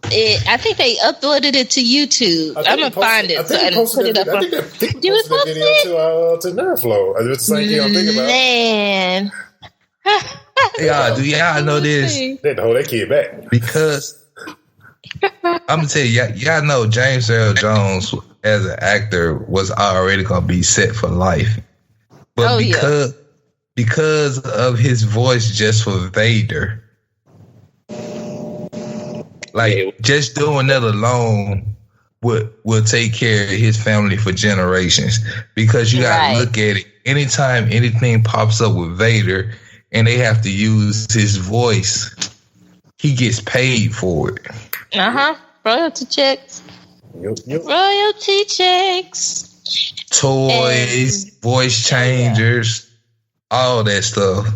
I think they uploaded it to YouTube. I'm gonna find it and put it up. I think they posted that video to NerdFlow. It's the same thing I'm thinking about. Man, do y'all know this? They hold that kid back because I'm gonna tell you, y'all know James Earl Jones as an actor was already gonna be set for life, but because of his voice just for Vader. Like, just doing that alone will take care of his family for generations. Because you got to look at it. Anytime anything pops up with Vader and they have to use his voice, he gets paid for it. Royalty checks. Yep. Royalty checks. Toys, voice changers, all that stuff.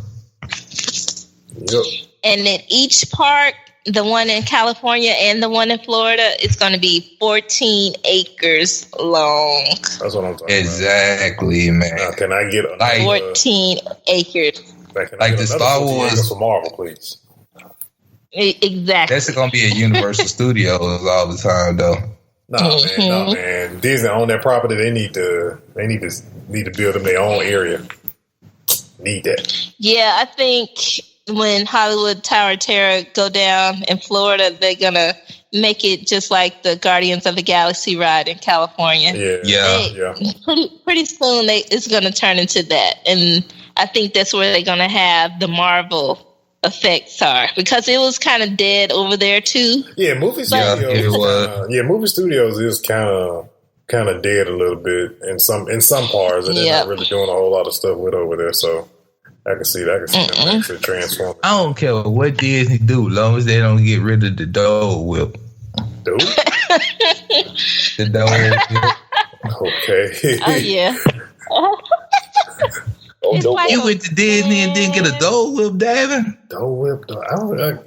Yep. And in each park, the one in California and the one in Florida, it's going to be 14 acres long. That's what I'm talking about. Exactly, man. Now, can I get 14 acres? Like the Star Wars for Marvel, please. Exactly. That's going to be at Universal Studios all the time, though. No, man. Disney own that property. They need to build them their own area. Need that. Yeah, I think when Hollywood Tower of Terror go down in Florida, they're gonna make it just like the Guardians of the Galaxy ride in California. Yeah. Pretty soon, it's gonna turn into that, and I think that's where they're gonna have the Marvel effects are, because it was kind of dead over there too. Yeah, movie studios is kind of dead a little bit in some parts, and they're not really doing a whole lot of stuff with over there. So I can see that. Them actually transform. I don't care what Disney do, as long as they don't get rid of the Dole Whip. Dude? The Dole Whip. Okay. Oh yeah. You went to Disney and didn't get a Dole Whip, Davin? Dole Whip, though.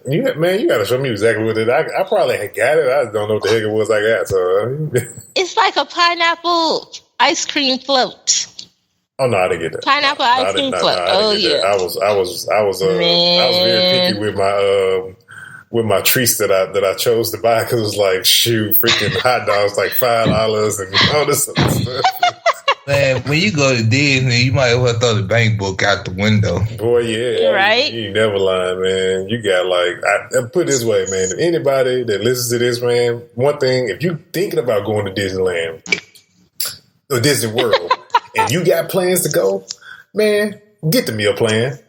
You got to show me exactly what it is. I probably had got it. I just don't know what the heck it was I got. So it's like a pineapple ice cream float. Oh no, I didn't get that. Pineapple ice cream float. Yeah. I was very picky with my treats that I chose to buy, because it was like, shoot, freaking hot dogs like $5 and all this other stuff. Man, when you go to Disney, you might as well throw the bank book out the window. Boy, yeah. Right? You never lying, man. You got I put it this way, man. If anybody that listens to this, man, one thing, if you thinking about going to Disneyland or Disney World and you got plans to go, man, get the meal plan.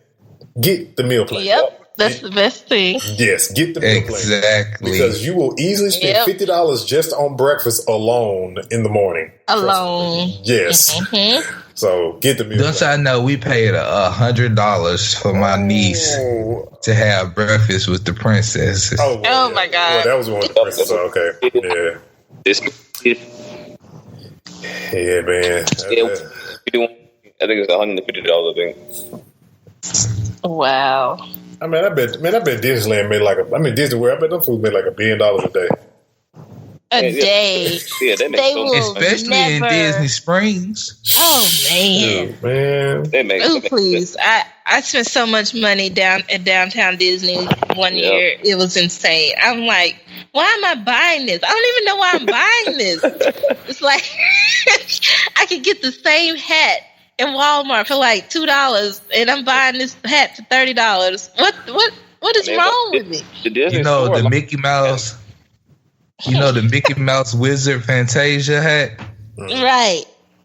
Get the meal plan. Yep. That's the best thing. Yes, get the meal plan. Exactly. Because you will easily spend $50 just on breakfast alone in the morning. Alone. Yes. Mm-hmm. So get the meal plan. Don't I know we paid $100 for my niece to have breakfast with the princesses. Oh my God. Well, that was one of the princesses. Okay. Yeah. Yeah, man. I think it's $150, I think. Wow. I bet Disneyland made Disney World, I bet them fools made like $1 billion a day. a day. Yeah, that makes they so will especially never... in Disney Springs. Oh man, man. Oh please! I spent so much money at downtown Disney one year. It was insane. I'm like, why am I buying this? I don't even know why I'm buying this. It's like I could get the same hat in Walmart for like $2, and I'm buying this hat for $30. What is wrong with me? The Mickey Mouse. You know the Mickey Mouse Wizard Fantasia hat? Right.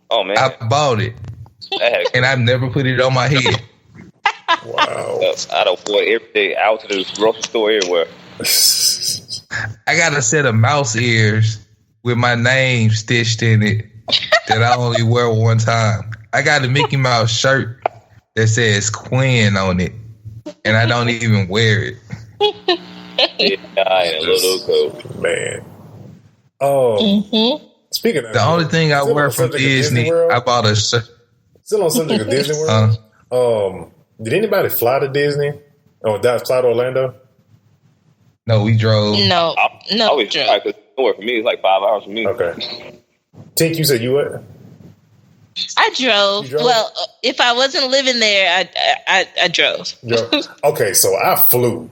Oh man, I bought it, and I've never put it on my head. Wow. I don't wear it every day out to the grocery store everywhere. I got a set of mouse ears with my name stitched in it that I only wear one time. I got a Mickey Mouse shirt that says Quinn on it, and I don't even wear it. Yeah, I am a little cold. Man. Speaking of the only thing I wear from Disney, I bought a shirt. Still on something at Disney World? Did anybody fly to Disney? Fly to Orlando? No, we drove. No. I always try because nowhere for me. It's like 5 hours for me. Okay. Tink, you said you what? I drove. Well, if I wasn't living there, I drove. Okay, so I flew.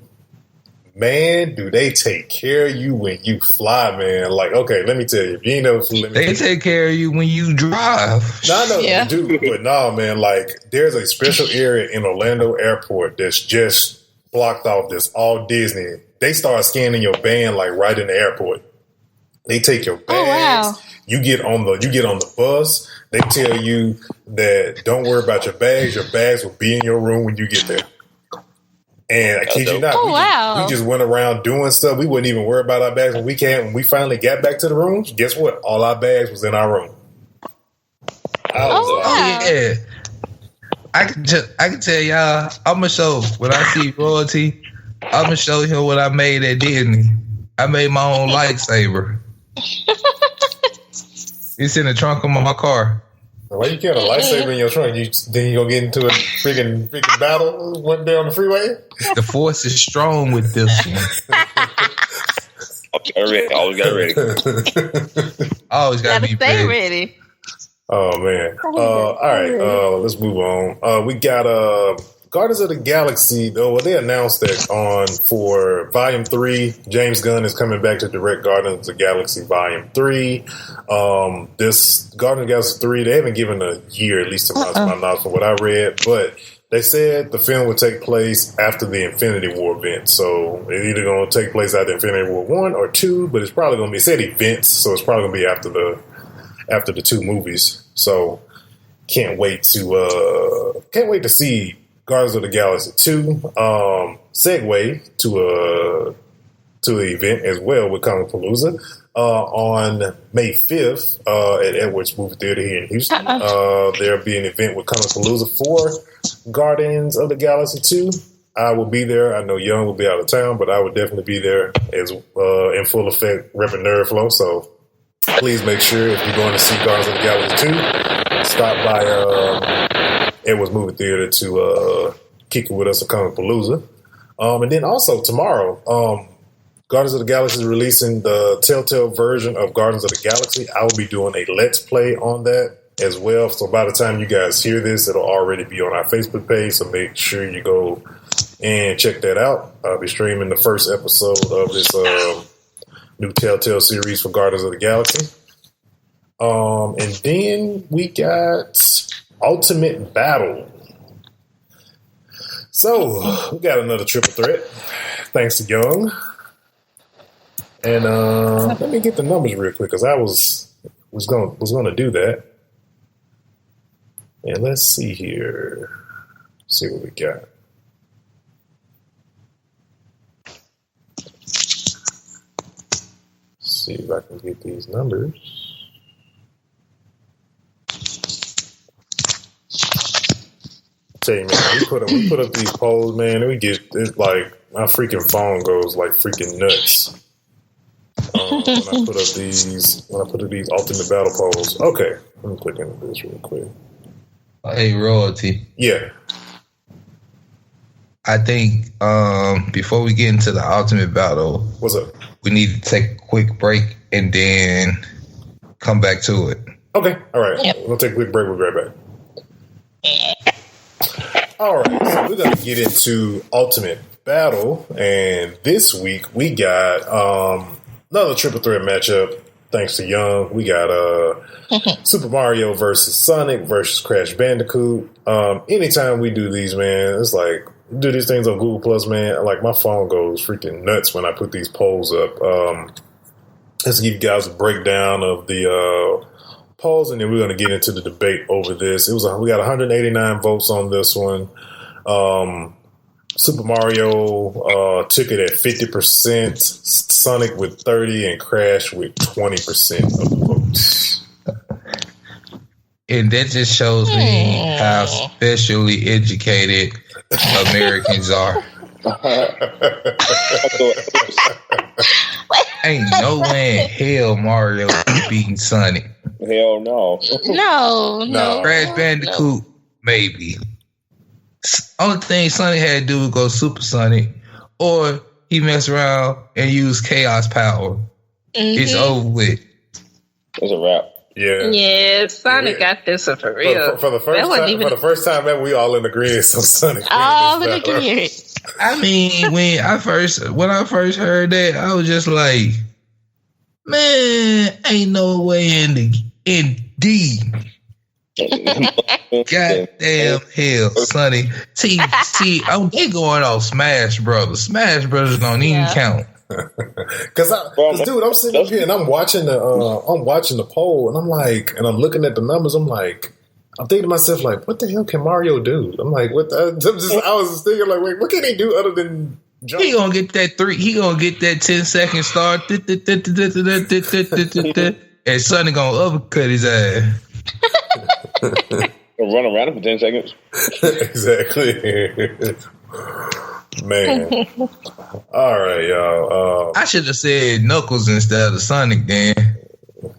Man, do they take care of you when you fly, man. Like, okay, let me tell you. If you ain't never flew, they take care of you when you drive. No, I know they do. But no, man, like, there's a special area in Orlando Airport that's just blocked off this all Disney. They start scanning your band, like, right in the airport. They take your bags. Oh, wow. You get on the bus. They tell you that don't worry about your bags. Your bags will be in your room when you get there. And I kid you not, we just went around doing stuff. We wouldn't even worry about our bags when we finally got back to the room. Guess what? All our bags was in our room. Yeah. I can tell y'all, I'm gonna show when I see royalty. I'm gonna show him what I made at Disney. I made my own lightsaber. It's in the trunk of my car. Why you carry a lightsaber in your trunk? Then you gonna get into a freaking battle one day on the freeway? The force is strong with this one. Always got ready. Always got to be ready. Oh man! All right, let's move on. We got Guardians of the Galaxy. Well, they announced that for Volume 3, James Gunn is coming back to direct Guardians of the Galaxy Volume 3. This Guardians of the Galaxy 3, they haven't given a year, at least to my knowledge from what I read, but they said the film would take place after the Infinity War event. So it's either going to take place after Infinity War 1 or 2, but it's probably going to be, it said events, so it's probably going to be after the two movies. So can't wait to see Guardians of the Galaxy 2. Segue to the event as well with Comicpalooza on May 5th at Edwards Movie Theater here in Houston. There'll be an event with Comicpalooza for Guardians of the Galaxy 2. I will be there. I know Young will be out of town, but I will definitely be there as in full effect repping NerdFlow. So please make sure if you're going to see Guardians of the Galaxy 2, stop by Edwards Movie Theater to kick it with us at Comicpalooza. And then also tomorrow, Guardians of the Galaxy is releasing the Telltale version of Guardians of the Galaxy. I will be doing a Let's Play on that as well. So by the time you guys hear this, it'll already be on our Facebook page. So make sure you go and check that out. I'll be streaming the first episode of this new Telltale series for Guardians of the Galaxy. And then we got Ultimate Battle. So we got another triple threat, thanks to Young. And let me get the numbers real quick because I was going to do that. And let's see here. See what we got. See if I can get these numbers. Tell you, man, we put up these polls, man, and it's like my freaking phone goes like freaking nuts. When I put up these Ultimate Battle polls. Okay, let me click into this real quick. Hey, royalty. Yeah. I think before we get into the Ultimate Battle, what's up? We need to take a quick break and then come back to it. Okay, all right. Yep. We'll take a quick break. We'll be right back. All right, so we're going to get into Ultimate Battle, and this week we got another triple threat matchup. Thanks to Young, we got Super Mario versus Sonic versus Crash Bandicoot. Anytime we do these, man, it's like do these things on Google Plus, man. Like my phone goes freaking nuts when I put these polls up. Let's give you guys a breakdown of the polls, and then we're going to get into the debate over this. We got 189 votes on this one. Super Mario took it at 50%, Sonic with 30%, and Crash with 20% of the votes. And that just shows me how specially educated Americans are. Ain't no way in hell Mario beating Sonic. Hell no. No. Crash Bandicoot, maybe. Only thing Sonic had to do was go Super Sonic, or he messed around and used Chaos Power. Mm-hmm. It's over with. It's a wrap. Yeah, Sonic got this one for real. For the first time ever, we all in agreement on Sonic. All in agreement. I mean, when I first heard that, I was just like, man, ain't no way in D. Goddamn hell, Sonny. See, they going off Smash Brothers. Smash Brothers don't even count. Cause dude, I'm sitting up here and I'm watching the poll, and I'm like, and I'm looking at the numbers. I'm thinking to myself, like, what the hell can Mario do? I'm like, what? I was thinking, like, wait, what can he do other than jump? He gonna get that 10-second start, and Sonny gonna uppercut his ass. Run around for 10 seconds. Exactly. Man. All right, y'all. I should have said Knuckles instead of Sonic then.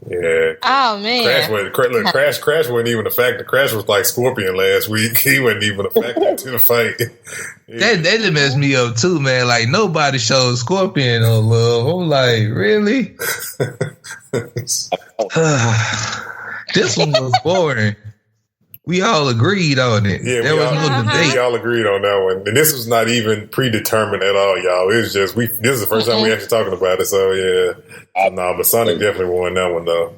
Yeah. Oh man. Crash wasn't even a factor. Crash was like Scorpion last week. He wasn't even a factor to the fight. Yeah. That just messed me up too, man. Like nobody showed Scorpion no love. I'm like, really? This one was boring. We all agreed on it. Yeah, there was no debate. We all agreed on that one. And this was not even predetermined at all, y'all. It was just this is the first time we actually talking about it. So yeah, but Sonic definitely won that one though.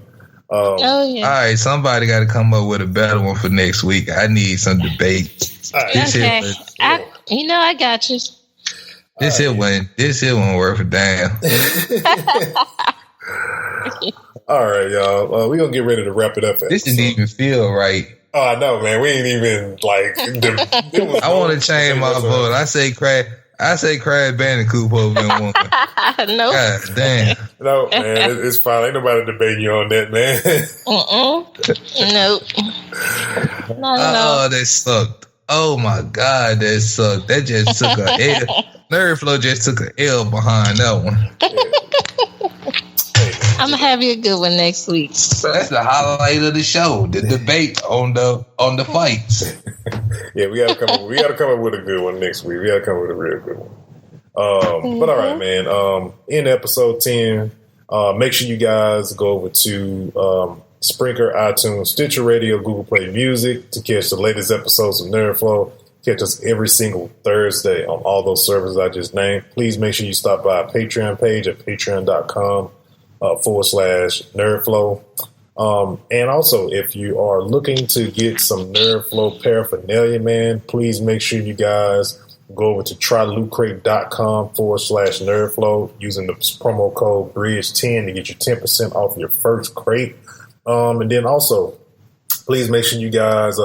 Oh yeah. All right, somebody got to come up with a better one for next week. I need some debate. Right. Okay, I got you. This here one worth a damn. All right, y'all. We're gonna get ready to wrap it up. This didn't even feel right. Oh, I know, man. We ain't even like. I want to change my vote. I say Crash Bandicoot over than one. Nope. God damn. No, man. It's fine. Ain't nobody debating you on that, man. Nope. Not at all. Oh, that sucked. Oh my God, that sucked. That just took a L. NerdFlow just took an L behind that one. I'm gonna have you a good one next week. So that's the highlight of the show, the debate on the fights. Yeah, we gotta come up with a good one next week. We gotta come up with a real good one. But all right, man. In episode 10, make sure you guys go over to Spreaker, iTunes, Stitcher Radio, Google Play Music to catch the latest episodes of NerdFlow. Catch us every single Thursday on all those servers I just named. Please make sure you stop by our Patreon page at patreon.com/NerdFlow. And also, if you are looking to get some NerdFlow paraphernalia, man, please make sure you guys go over to trylootcrate.com/NerdFlow using the promo code BRIDGE10 to get you 10% off your first crate. And then also, please make sure you guys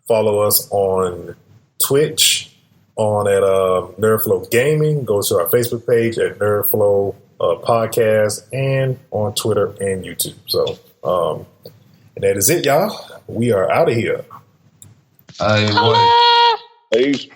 follow us on Twitch at NerdFlow Gaming. Go to our Facebook page at NerdFlow Podcast, and on Twitter and YouTube. So, and that is it, y'all. We are out of here. Peace.